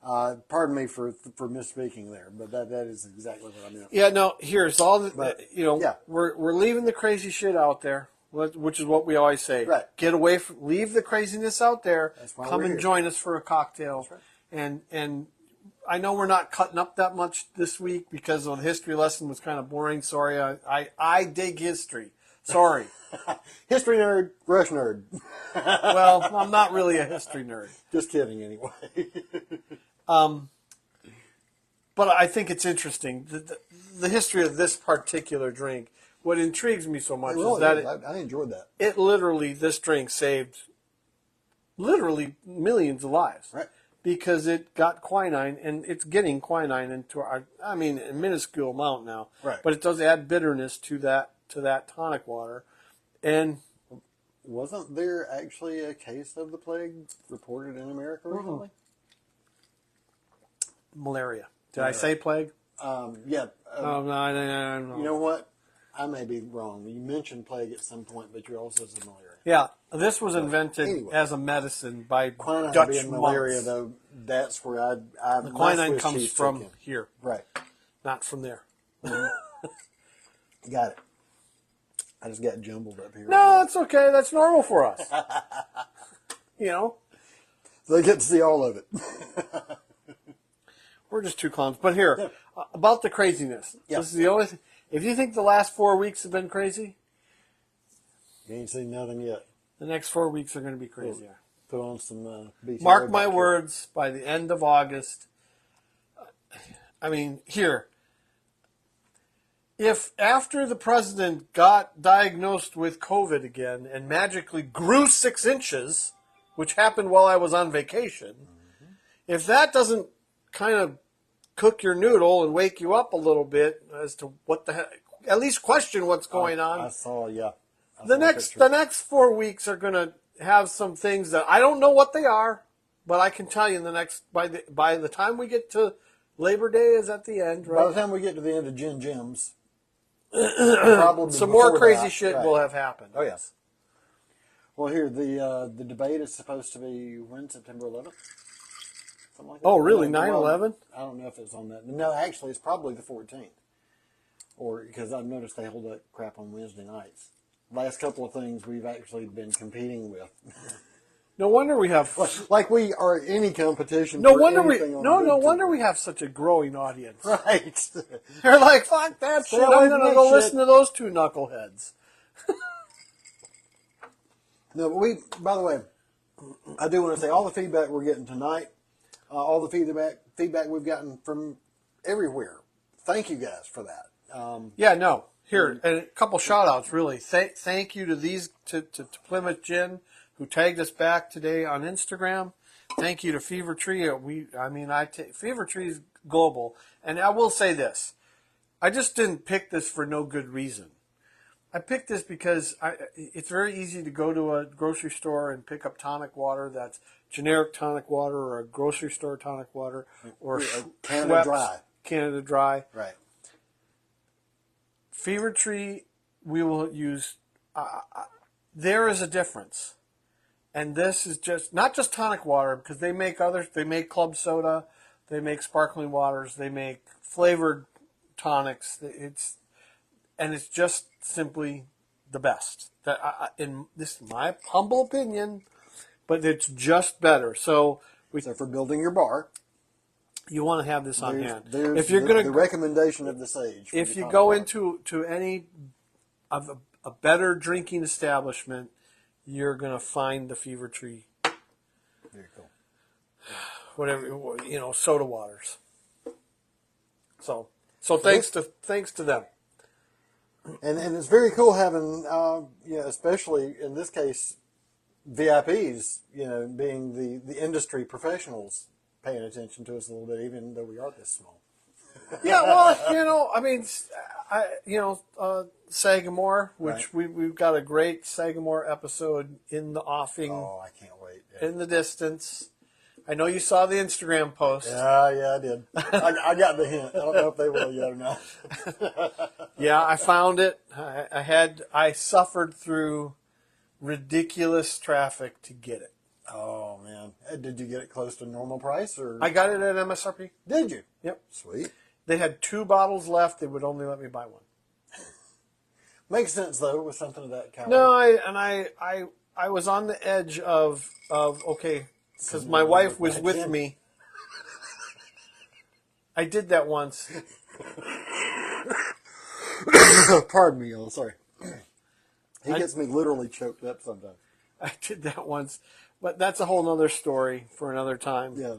Pardon me for misspeaking there, but that is exactly what I meant. Yeah, no, here's all the, But, yeah. we're leaving the crazy shit out there, which is what we always say. Right. Get away leave the craziness out there. That's why Come we're and here. join us for a cocktail. That's right. And I know we're not cutting up that much this week because the history lesson was kind of boring. Sorry, I dig history. Sorry. History nerd, Rush nerd. Well, I'm not really a history nerd. Just kidding, anyway. But I think it's interesting. The history of this particular drink, what intrigues me so much is that I enjoyed that. it literally, this drink saved literally millions of lives. Right. Because it got quinine, and it's getting quinine into our, a minuscule amount now. Right. But it does add bitterness to that tonic water. And Wasn't there actually a case of the plague reported in America recently? malaria. Did I say plague? Yeah. Oh, no, no. You know what? I may be wrong. You mentioned plague at some point, but you also said malaria. Yeah, this was invented anyway. as a medicine by Quinine Dutch being malaria, monks. though, that's where the The quinine comes from here, Right. not from there. Got it. I just got jumbled up here. No, it's okay. That's normal for us. You know, So they get to see all of it. we're just two clowns. But here, about the craziness. Yeah. This is the only thing. If you think the last 4 weeks have been crazy, You ain't seen nothing yet. the next 4 weeks are going to be crazier. Put on some BC. Mark my words, by the end of August, here, if after the president got diagnosed with COVID again and magically grew 6 inches, which happened while I was on vacation, if that doesn't kind of cook your noodle and wake you up a little bit as to what the heck, at least question what's going on. I saw, yeah. The next 4 weeks are going to have some things that I don't know what they are, but I can tell you by the time we get to Labor Day is at the end, By the right? time we get to the end of Gin Gems, probably Some more before crazy that, shit right. will have happened. Oh, yes. Well, here, the debate is supposed to be when? September 11th? Something like that? Oh, really? No, 9/11? I don't know if it's on that. No, actually, it's probably the 14th. Or, because I've noticed they hold that crap on Wednesday nights. Last couple of things we've actually been competing with. No wonder we have. Like we are any competition. No for wonder we. anything on No YouTube. wonder we have such a growing audience. Right. They're like, fuck that shit. away I'm from gonna that go shit. listen to those two knuckleheads. No, but by the way, I do want to say all the feedback we're getting tonight, all the feedback we've gotten from everywhere. Thank you guys for that. Yeah, no. Here, and a couple shout-outs, really. Thank you to Plymouth Gin, who tagged us back today on Instagram. Thank you to Fever Tree. Fever Tree is global. And I will say this. I just didn't pick this for no good reason. I picked this because it's very easy to go to a grocery store and pick up tonic water that's generic tonic water or a grocery store tonic water or Canada Schweppes, Dry. Canada Dry. Right. Fever Tree, we will use. There is a difference, and this is not just tonic water because they make others. They make club soda, they make sparkling waters, they make flavored tonics. It's just simply the best. In this, is my humble opinion, but it's just better. So for building your bar, you want to have this on hand. There's if you're going the recommendation of the sage. If you go into any of a better drinking establishment, you're going to find the Fever Tree. Very whatever, soda waters. So thanks to them. And it's very cool having, especially in this case, VIPs, being the industry professionals paying attention to us a little bit, even though we are this small. Yeah, well, Sagamore, which right. we've got a great Sagamore episode in the offing. Oh, I can't wait. Yeah. In the distance. I know you saw the Instagram post. Yeah, I did. I got the hint. I don't know if they will yet or not. Yeah, I found it. I suffered through ridiculous traffic to get it. Oh, man. Did you get it close to normal price? Or I got it at MSRP. Did you? Yep. Sweet. They had 2 bottles left. They would only let me buy 1. Makes sense, though, with something of that kind. No, I was on the edge of okay, because my wife was with me. I did that once. Pardon me, y'all. Sorry. He gets me literally choked up sometimes. I did that once, but that's a whole other story for another time. Yeah.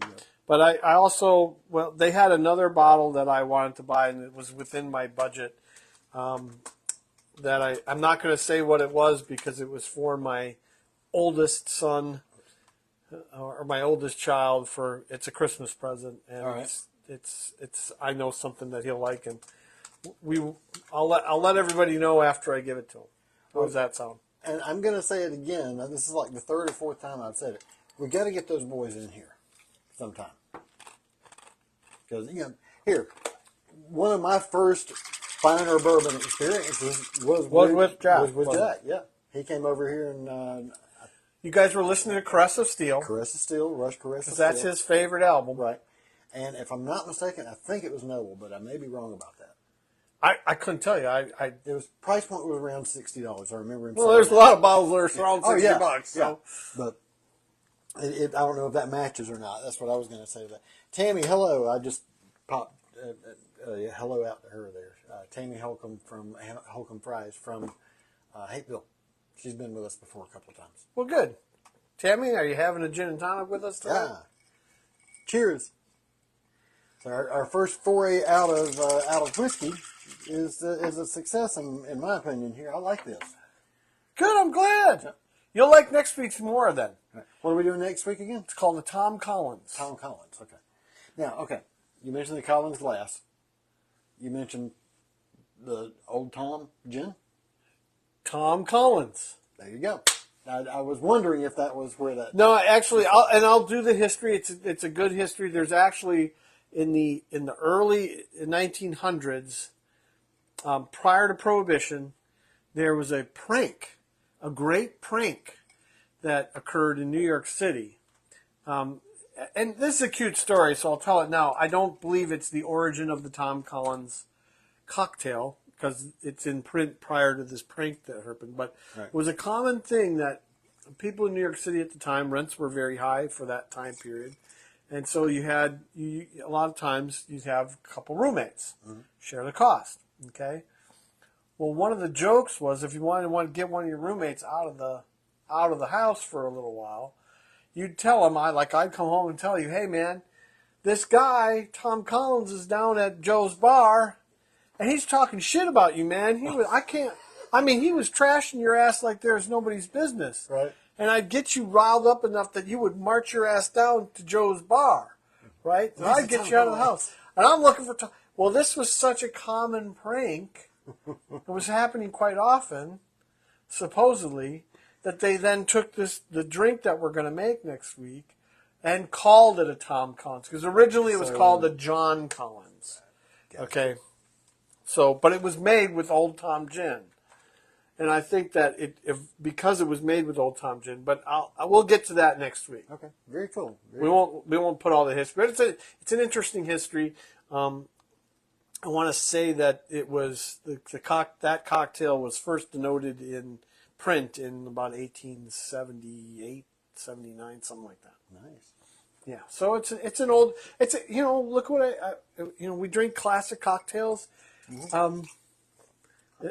But I also, they had another bottle that I wanted to buy, and it was within my budget. That I'm not going to say what it was because it was for my oldest son or my oldest child. It's a Christmas present, and all right. it's I know something that he'll like, and I'll let everybody know after I give it to him. How does that sound? And I'm going to say it again. This is like the 3rd or 4th time I've said it. We got to get those boys in here sometime. Because here, one of my first finer bourbon experiences was with Jack. Was with Jack. Yeah, he came over here and you guys were listening to Caress of Steel. Caress of Steel, Rush Caress of Steel. That's his favorite album, right? And if I'm not mistaken, I think it was Noble, but I may be wrong about that. I couldn't tell you. It was price point was around $60. I remember him. Well, there's a lot of bottles that are around $60. So. Yeah. But I don't know if that matches or not. That's what I was going to say. That Tammy, hello. I just popped hello out to her there. Tammy Holcomb from Holcomb Fries from Hateville. She's been with us before a couple of times. Well, good. Tammy, are you having a gin and tonic with us today? Yeah. Cheers. So our first foray out of whiskey is a success in my opinion. Here, I like this. Good. I'm glad. Yeah. You'll like next week's more then. Right. What are we doing next week again? It's called the Tom Collins. Tom Collins. Okay. Now, you mentioned the Collins glass. You mentioned the Old Tom gin. Tom Collins. There you go. I was wondering if that was where that. No, actually, I'll do the history. It's a good history. There's actually in the early 1900s, prior to Prohibition, there was a great prank that occurred in New York City. And this is a cute story, so I'll tell it now. I don't believe it's the origin of the Tom Collins cocktail, because it's in print prior to this prank that happened. But right. It was a common thing that people in New York City at the time, rents were very high for that time period. And so a lot of times you'd have a couple roommates, share the cost, okay? Well, one of the jokes was if you want to get one of your roommates out of the house for a little while, you'd tell them, I'd come home and tell you, hey man, this guy, Tom Collins, is down at Joe's bar, and he's talking shit about you, man. He was trashing your ass like there's nobody's business. Right. And I'd get you riled up enough that you would march your ass down to Joe's bar, right? And I'd get you out of the house. And I'm looking for Tom. Well, this was such a common prank. It was happening quite often, supposedly, that they then took the drink that we're going to make next week and called it a Tom Collins. Because originally it was called a John Collins. Gotcha. Okay. So, but it was made with Old Tom gin. And I think that because it was made with Old Tom gin, but we'll get to that next week. Okay, very cool. We won't put all the history, but it's an interesting history. I want to say that it was that cocktail was first denoted in print in about 1878, 79, something like that. Nice. Yeah, so look what we drink classic cocktails. Mm-hmm. We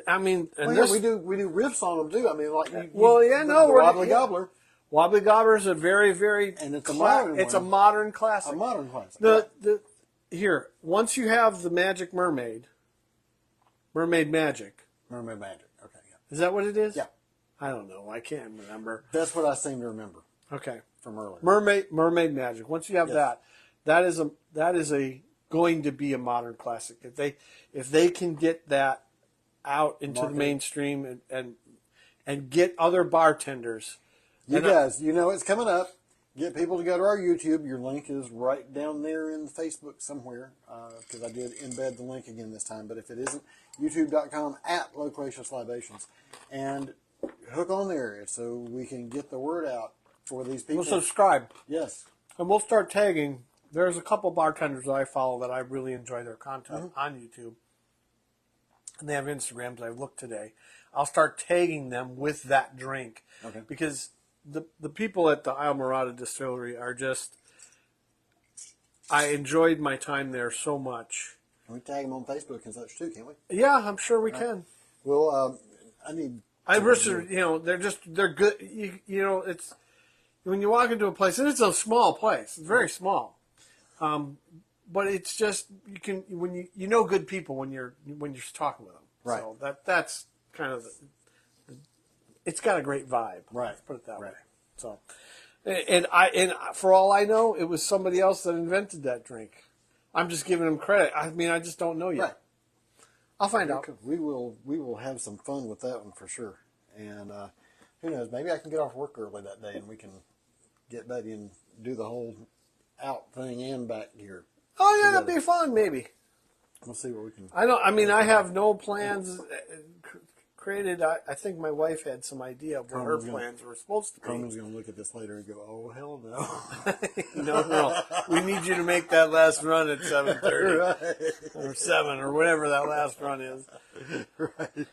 do riffs on them too. I mean, like Wobbly Gobbler. Wobbly Gobber is a very, very And it's a modern it's one. a modern classic. A modern classic. Here, once you have the Magic Mermaid Magic. Mermaid Magic. Okay, yeah. Is that what it is? Yeah. I don't know. I can't remember. That's what I seem to remember. Okay. From earlier. Mermaid Magic. Once you have that is a going to be a modern classic. If they can get that out into the mainstream and get other bartenders. You guys, you know it's coming up. Get people to go to our YouTube. Your link is right down there in Facebook somewhere, because I did embed the link again this time. But if it isn't, youtube.com/Loquacious and hook on there so we can get the word out for these people. We'll subscribe. Yes. And we'll start tagging. There's a couple bartenders that I follow that I really enjoy their content on YouTube. And they have Instagrams. I looked today. I'll start tagging them with that drink. Okay. Because the people at the Islamorada Distillery are just... I enjoyed my time there so much. Can we tag them on Facebook and such too, can't we? Yeah, I'm sure we can. Well, I need... I wish, they're good. You know, it's... When you walk into a place, and it's a small place. It's very small. But it's just when you know good people when you're talking with them. Right. So that's kind of it's got a great vibe. Right. Let's put it that Right. way. So, and for all I know, it was somebody else that invented that drink. I'm just giving them credit. I mean, I just don't know yet. Right. I'll find out. We will have some fun with that one for sure. And who knows? Maybe I can get off work early that day and we can get Betty and do the whole out thing and back here. Oh yeah, that'd be fun. Maybe. We'll see what we can. I have no plans created. I think my wife had some idea of what her plans were supposed to be. Coleman's going to look at this later and go, "Oh hell no!" No. We need you to make that last run at 7:30 Right. or 7 or whatever that last run is. Right.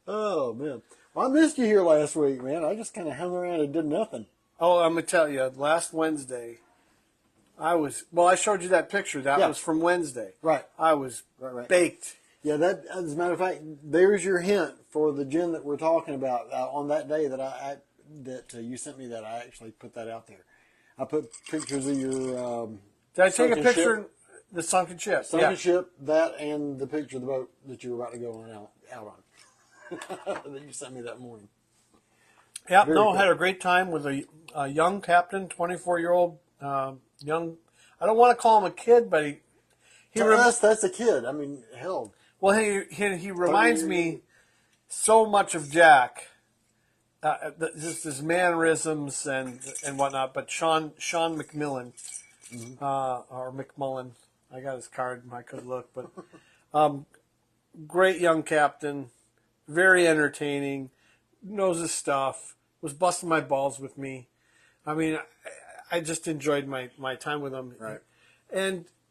Oh man, well, I missed you here last week, man. I just kind of hung around and did nothing. Oh, I'm gonna tell you. Last Wednesday, I showed you that picture. That was from Wednesday. Right. I was Right. baked. Yeah, that as a matter of fact, there's your hint for the gin that we're talking about on that day that you sent me. That I actually put that out there. I put pictures of your. Did I take a sunken picture? ship. The sunken ship. Sunken ship, that, and the picture of the boat that you were about to go out on. That you sent me that morning. Yep. Very No, cool. had a great time with a young captain, 24-year-old young. I don't want to call him a kid, but he. To us, that's a kid. I mean, hell. Well, he reminds me so much of Jack. Just his mannerisms and whatnot. But Sean McMillan, or McMullen, I got his card. I could look, but great young captain, very entertaining, knows his stuff. Was busting my balls with me. I mean, I just enjoyed my time with him. Right.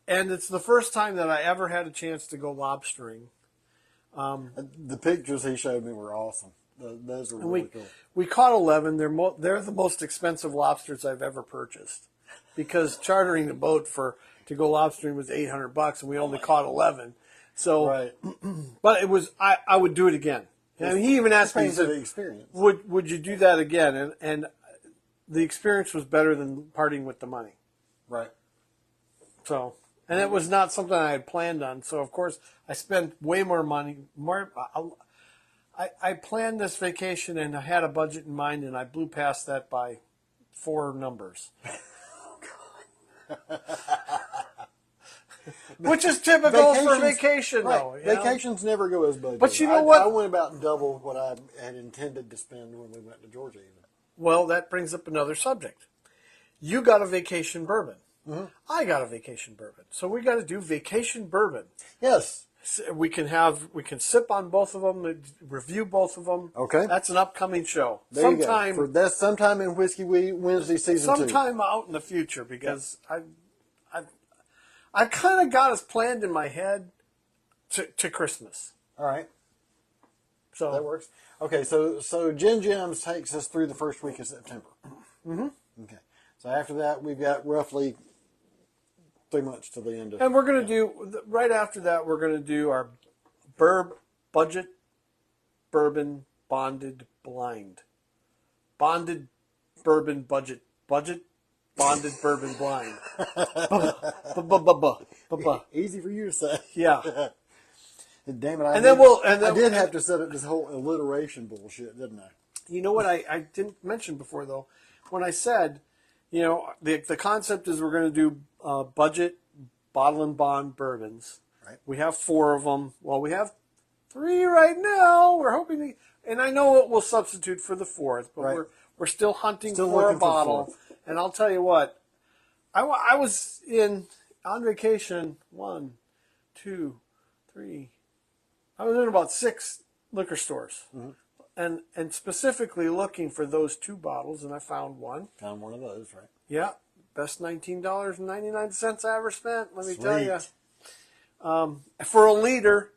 And it's the first time that I ever had a chance to go lobstering. The pictures he showed me were awesome. Those were really cool. We caught 11. They're the most expensive lobsters I've ever purchased, because chartering the boat to go lobstering was $800, and we only caught 11. So, Right. But it was I would do it again. And he even asked me, he For the said, experience. "Would you do that again?" And the experience was better than parting with the money. Right. So, and it was not something I had planned on. So, of course, I spent way more money. I planned this vacation and I had a budget in mind, and I blew past that by 4 numbers. Which is typical for vacation, right. though. You know? Vacations never go as budgeted. But you know what? I went about double what I had intended to spend when we went to Georgia. Even. Well, that brings up another subject. You got a vacation bourbon. Mm-hmm. I got a vacation bourbon. So we got to do vacation bourbon. Yes. We can sip on both of them, review both of them. Okay. That's an upcoming show. There you go. That's sometime in Whiskey Wednesday season 2. Sometime out in the future, because I kind of got us planned in my head to Christmas. All right. So that works. Okay, so Gin Gems takes us through the first week of September. Mm-hmm. Okay. So after that, we've got roughly 3 months to the end of. And we're going to do right after that. We're going to do our budget bourbon bonded blind. Bonded bourbon budget bonded bourbon blind. Easy for you to say. Yeah. Damn it! I did have to set up this whole alliteration bullshit, didn't I? You know what I didn't mention before though, when I said, the concept is we're going to do budget bottle and bond bourbons. Right. We have 4 of them. Well, we have 3 right now. We're hoping to, and I know it will substitute for the 4th, but right. we're still hunting still for a looking bottle. For and I'll tell you what, I was on vacation 1, 2, 3. I was in about 6 liquor stores, and specifically looking for those 2 bottles, and I found one. Found one of those, right? Yeah, best $19.99 I ever spent. Let me Sweet. tell you, for a liter.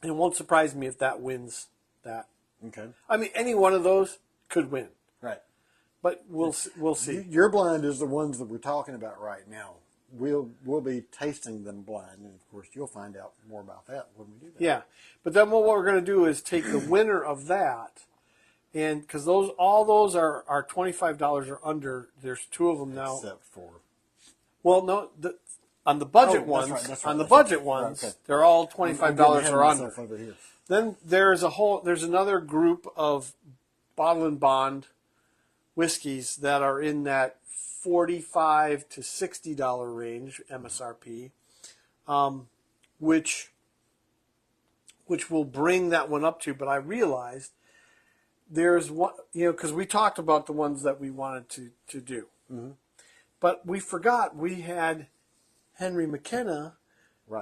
It won't surprise me if that wins that. Okay. I mean, any one of those could win, Right. but we'll see. Your blind is the ones that we're talking about right now. We'll be tasting them blind, and of course you'll find out more about that when we do that. Yeah, but then what we're going to do is take the winner of that, and because all those are $25 or under. There's 2 of them now. Except for. Well, no, on the budget ones, Okay. they're all $25 or under. Over here. Then there's another group of bottle and bond whiskeys that are in that $45 to $60 range MSRP, which will bring that one up to. But I realized there's one, because we talked about the ones that we wanted to do, but we forgot we had Henry McKenna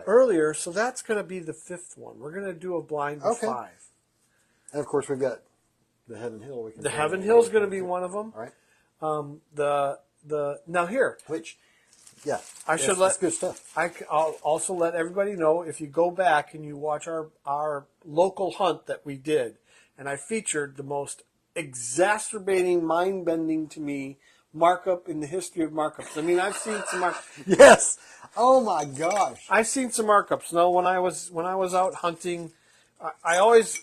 earlier, so that's going to be the 5th one. We're going to do a blind of 5. And of course we've got the Heaven Hill. The Heaven Hill is going to be one of them. All right. Now here, which, yeah, that's good stuff. I'll also let everybody know, if you go back and you watch our local hunt that we did, and I featured the most exacerbating, mind-bending to me markup in the history of markups. I mean, I've seen some Yes. Oh my gosh. I've seen some markups. No, when I was out hunting, I always,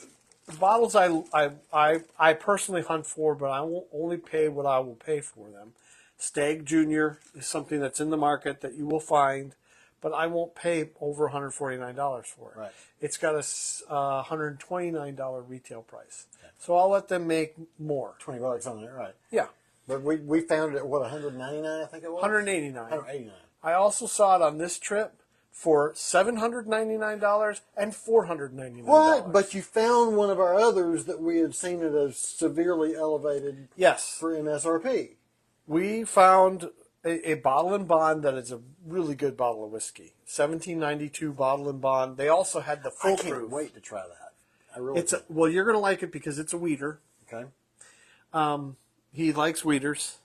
bottles I personally hunt for, but I won't only pay what I will pay for them. Stag Junior is something that's in the market that you will find, but I won't pay over $149 for it. Right. It's got a $129 retail price. Okay. So I'll let them make more. $20 on it, right? Yeah. But we found it at what, $199? I think it was. $189. $189. I also saw it on this trip for $799 and $499. What? But you found one of our others that we had seen at a severely elevated. Yes. For MSRP. We found a bottle and bond that is a really good bottle of whiskey. 1792 bottle and bond. They also had the full I can't proof. wait to try that. I really. Well, you're going to like it because it's a weeder. Okay. He likes weeders.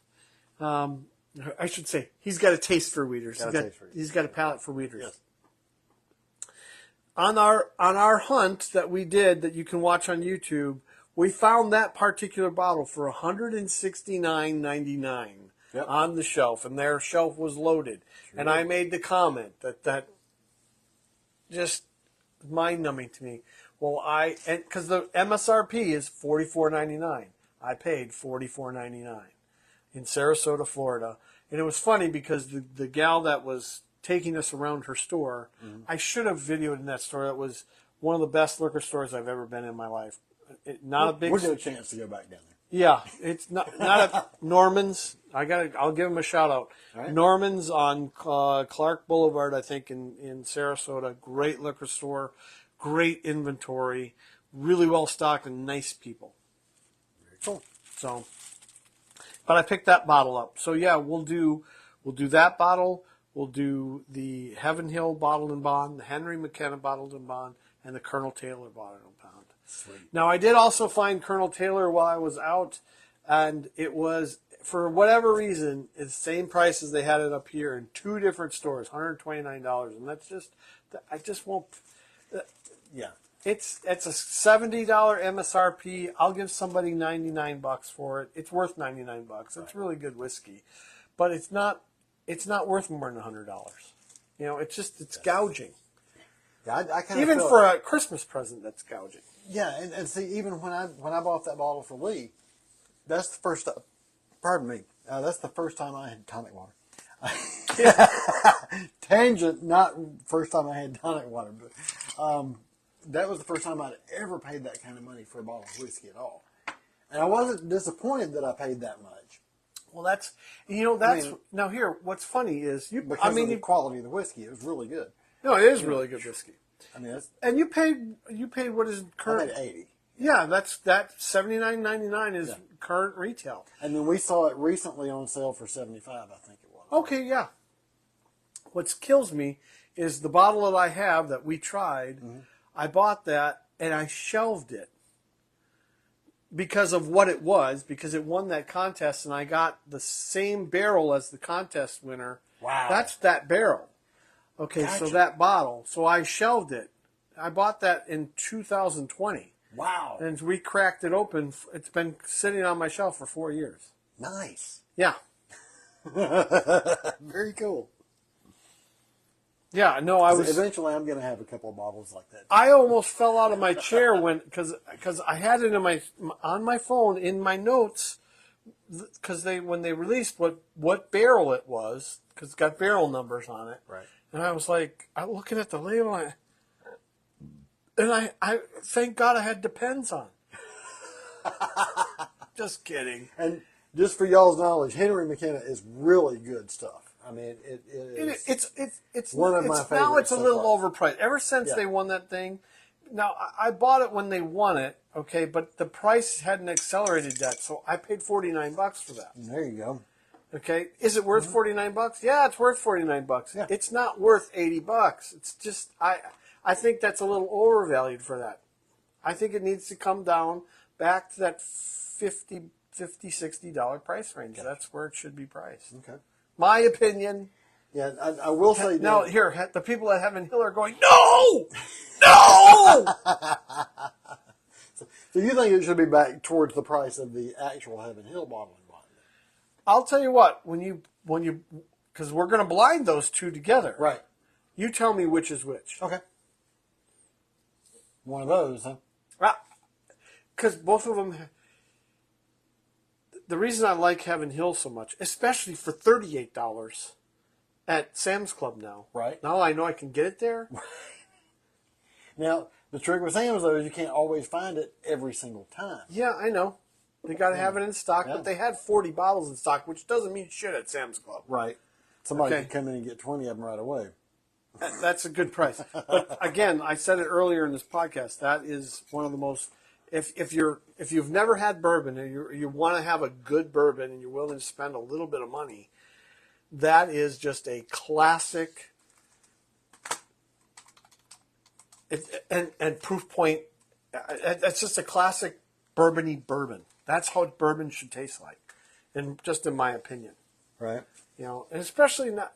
I should say he's got a taste for weeders. He's got a palate for weeders. Yes. On our hunt that we did that you can watch on YouTube, we found that particular bottle for $169.99 on the shelf, and their shelf was loaded. Sure. And I made the comment that just mind-numbing to me. Well, because the MSRP is $44.99. I paid $44.99 in Sarasota, Florida. And it was funny because the gal that was taking us around her store, I should have videoed in that store. That was one of the best liquor stores I've ever been in my life. We'll get a chance to go back down there. Yeah, it's not a Norman's. I'll give him a shout out. Right. Norman's on Clark Boulevard, I think, in Sarasota. Great liquor store, great inventory, really well stocked, and nice people. Very cool. So, but I picked that bottle up. So yeah, we'll do that bottle. We'll do the Heaven Hill bottled and bond, the Henry McKenna bottled and bond, and the Colonel Taylor bottled and bond. Sweet. Now, I did also find Colonel Taylor while I was out, and it was, for whatever reason, it's the same price as they had it up here in 2 different stores, $129, and that's just, I just won't. Yeah. It's a $70 MSRP. I'll give somebody $99 for it. It's worth $99. It's really good whiskey, but it's not worth more than $100. It's gouging. Yeah, I kind of even for a Christmas present, that's gouging. Yeah, and see, even when I bought that bottle for Lee, that's the first time. Pardon me. That's the first time I had tonic water. Tangent, not first time I had tonic water, but that was the first time I'd ever paid that kind of money for a bottle of whiskey at all. And I wasn't disappointed that I paid that much. Well, that's now here. What's funny is Because of the quality of the whiskey, it was really good. No, it is really good whiskey. I mean, and you paid what is current? I paid $80. Yeah, that $79.99 is current retail. And then we saw it recently on sale for $75, I think it was. Okay, yeah. What kills me is the bottle that I have that we tried. Mm-hmm. I bought that and I shelved it because of what it was, because it won that contest, and I got the same barrel as the contest winner. Wow. That's that barrel. Okay, Gotcha. So that bottle. So I shelved it. I bought that in 2020. Wow. And we cracked it open. It's been sitting on my shelf for 4 years. Nice. Yeah. Very cool. Yeah, no, I was... Eventually I'm going to have a couple of bottles like that. I almost fell out of my chair because I had it on my phone in my notes, because when they released what barrel it was, because it's got barrel numbers on it. Right. And I was like, I'm looking at the label, and I thank God I had Depends on. Just kidding. And just for y'all's knowledge, Henry McKenna is really good stuff. I mean, it's one of my favorites. Now it's a little so overpriced. Ever since they won that thing, now I bought it when they won it, okay, but the price hadn't accelerated yet, so I paid $49 for that. There you go. Okay, is it worth $49? Yeah, it's worth $49. Yeah. It's not worth $80. It's just I think that's a little overvalued for that. I think it needs to come down back to that $50, $60 price range. Yeah. That's where it should be priced. Okay. My opinion. Yeah, I will say now. Here, the people at Heaven Hill are going, no, no. So you think it should be back towards the price of the actual Heaven Hill bottling wine? I'll tell you what. When you, because we're going to blind those two together. Right. You tell me which is which. Okay. One of those, huh? Because both of them. The reason I like Heaven Hill so much, especially for $38 at Sam's Club now. Right. Now I know I can get it there. Now, the trick with Sam's, though, is you can't always find it every single time. Yeah, I know. They got to have it in stock, but they had 40 bottles in stock, which doesn't mean shit at Sam's Club. Right. Somebody could come in and get 20 of them right away. That's a good price. But again, I said it earlier in this podcast, that is one of the most... If you've never had bourbon and you want to have a good bourbon and you're willing to spend a little bit of money, that is just a classic and proof point. It's just a classic bourbon-y bourbon. That's how bourbon should taste like, and just in my opinion. Right. And especially not.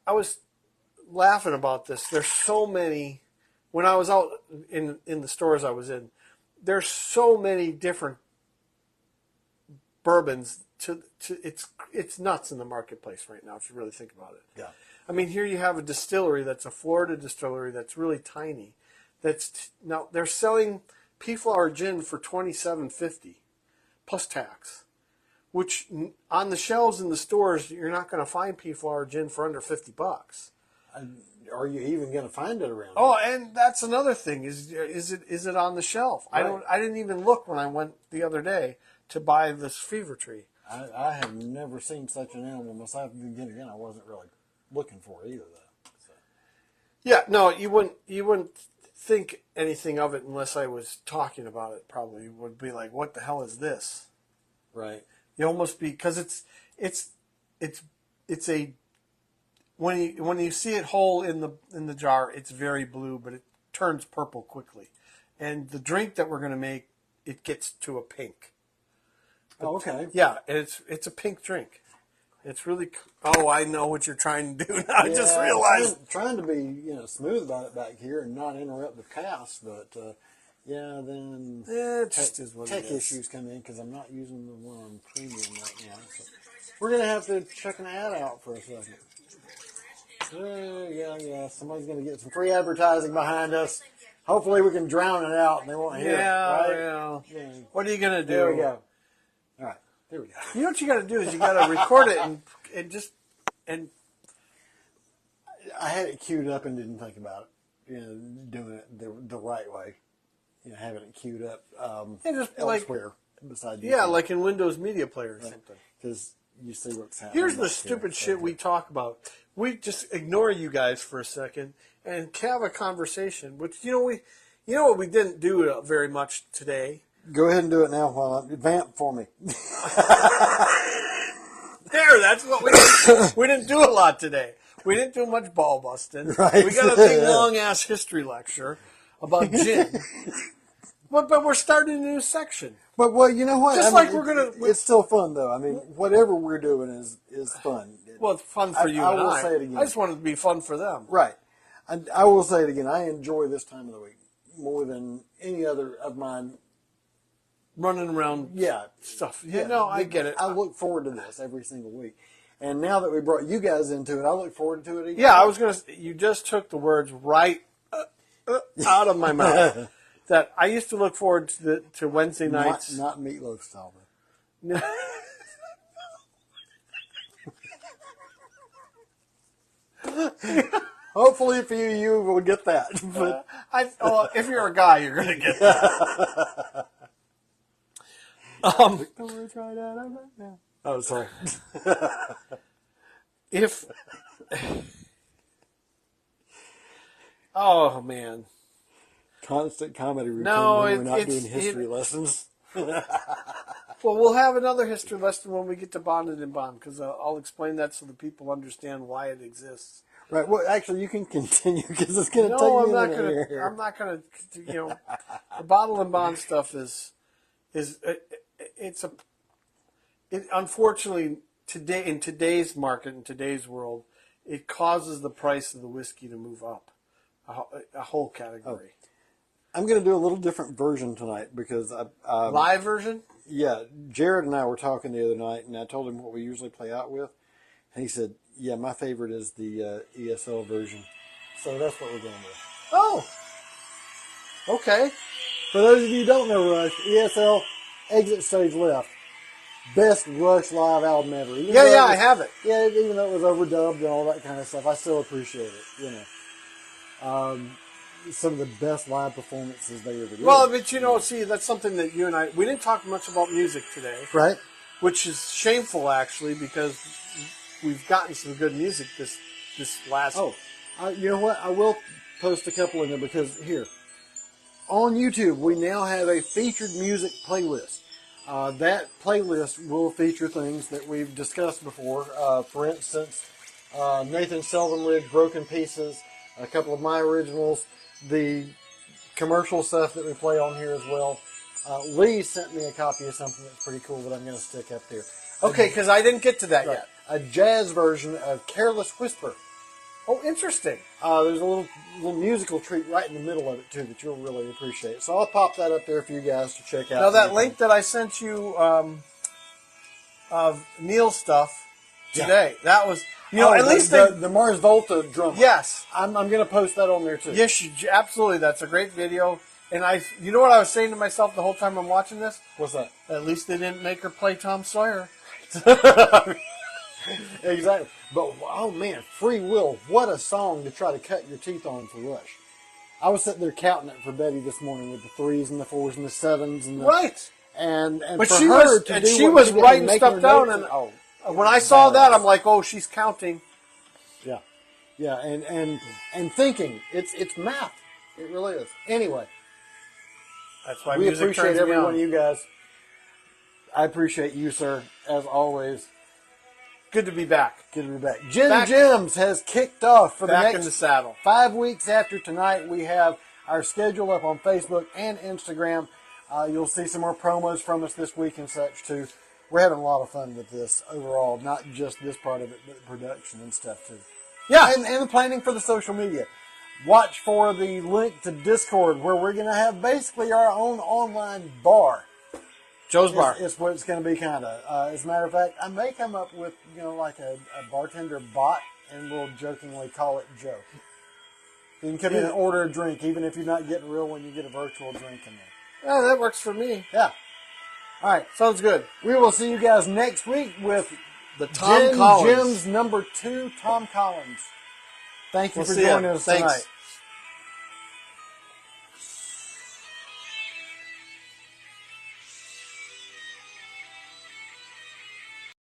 I was laughing about this. There's so many. When I was out in the stores I was in, there's so many different bourbons. It's nuts in the marketplace right now if you really think about it. Yeah. I mean, here you have a distillery that's a Florida distillery that's really tiny. Now they're selling pea flower gin for $27.50 plus tax, which on the shelves in the stores you're not going to find pea flower gin for under $50. Are you even going to find it around? Oh, and that's another thing. Is it on the shelf? Right. I didn't even look when I went the other day to buy this Fever Tree. I have never seen such an animal myself. Again, I wasn't really looking for it either, though. So. Yeah, no, you wouldn't think anything of it unless I was talking about it. Probably would be like, what the hell is this? Right. You almost because it's a when you see it whole in the jar, it's very blue, but it turns purple quickly. And the drink that we're going to make, it gets to a pink. Oh, okay. Yeah, it's a pink drink. It's really. Oh, I know what you're trying to do now. I just realized. Trying to be smooth about it back here and not interrupt the cast, but then it just is what tech it is. issues come in because I'm not using the one on premium right now. So we're gonna have to check an ad out for a second. Yeah. Somebody's gonna get some free advertising behind us. Hopefully we can drown it out and they won't hear it, right? Yeah. What are you gonna do? There we go. All right, there we go. You know what you got to do is you got to record it and I had it queued up and didn't think about it. Doing it the right way. Having it queued up just elsewhere besides yeah, like in Windows Media Player or something. Because you see what's happening. Here's the stupid shit we talk about. We just ignore you guys for a second and have a conversation. Which what we didn't do very much today. Go ahead and do it now while I vamp for me. There, that's what we did. We didn't do a lot today. We didn't do much ball busting. Right. We got a big long ass history lecture about gin. But we're starting a new section. But well, you know what? It's still fun though. I mean, whatever we're doing is fun. Well, it's fun for you and I. will say it again. I just want it to be fun for them. Right. I will say it again. I enjoy this time of the week more than any other of mine. Running around stuff. Yeah, no, I get it. I look forward to this every single week. And now that we brought you guys into it, I look forward to it again. Yeah, I was going to you just took the words right out of my mouth. That I used to look forward to Wednesday nights. Not meatloaf style, though. Hopefully for you will get that. But if you're a guy, you're going to get that. Oh, sorry. Oh, man. Constant comedy routine No, when we're not doing history lessons. Well, we'll have another history lesson when we get to Bonded and Bond, because I'll explain that so the people understand why it exists. Right. Well, actually, you can continue because it's going to take No, me I'm not going to. The Bottle and Bond stuff unfortunately today in today's market in today's world, it causes the price of the whiskey to move up a whole category. I'm going to do a little different version tonight because live version. Yeah, Jared and I were talking the other night, and I told him what we usually play out with, and he said, "Yeah, my favorite is the ESL version." So that's what we're going with. Oh, okay. For those of you who don't know Rush, ESL, Exit Stage Left, best Rush live album ever. I have it. Yeah, even though it was overdubbed and all that kind of stuff, I still appreciate it. Some of the best live performances they ever did. Well, but see, that's something that you and we didn't talk much about music today. Right. Which is shameful, actually, because we've gotten some good music this last... Oh, you know what? I will post a couple in there because here, on YouTube, we now have a featured music playlist. That playlist will feature things that we've discussed before. For instance, Nathan Seldenridge, Broken Pieces, a couple of my originals, the commercial stuff that we play on here as well. Lee sent me a copy of something that's pretty cool that I'm going to stick up there. Okay, because I didn't get to that yet. A jazz version of Careless Whisper. Oh, interesting. There's a little musical treat right in the middle of it, too, that you'll really appreciate. So I'll pop that up there for you guys to check out. Now, that link that I sent you of Neil's stuff today, that was... at least the Mars Volta drum. Yes. I'm going to post that on there, too. Yes, absolutely. That's a great video. And you know what I was saying to myself the whole time I'm watching this? What's that? At least they didn't make her play Tom Sawyer. Exactly. But, oh man, Free Will, what a song to try to cut your teeth on for Rush. I was sitting there counting it for Betty this morning with the 3s and the 4s and the 7s. And right. And but for she her was, to and do she what was writing stuff down. And when I saw that, I'm like, oh, she's counting. Yeah. Yeah, and thinking. It's math. It really is. Anyway. That's why we music appreciate turns every me on. one of you guys. I appreciate you, sir, as always. Good to be back. Good to be back. Gin Gems has kicked off for the back next in the saddle. 5 weeks after tonight. We have our schedule up on Facebook and Instagram. You'll see some more promos from us this week and such too. We're having a lot of fun with this overall, not just this part of it, but the production and stuff too. Yeah, and the planning for the social media. Watch for the link to Discord, where we're going to have basically our own online bar. Joe's Bar. It's what it's going to be, kind of. As a matter of fact, I may come up with, like a bartender bot, and we'll jokingly call it Joe. You can come in and order a drink, even if you're not getting a real one. You get a virtual drink in there. Yeah, that works for me. Yeah. All right. Sounds good. We will see you guys next week with The Tom Collins. Jim's number 2, Tom Collins. Thank you for see ya. joining us Thanks. tonight.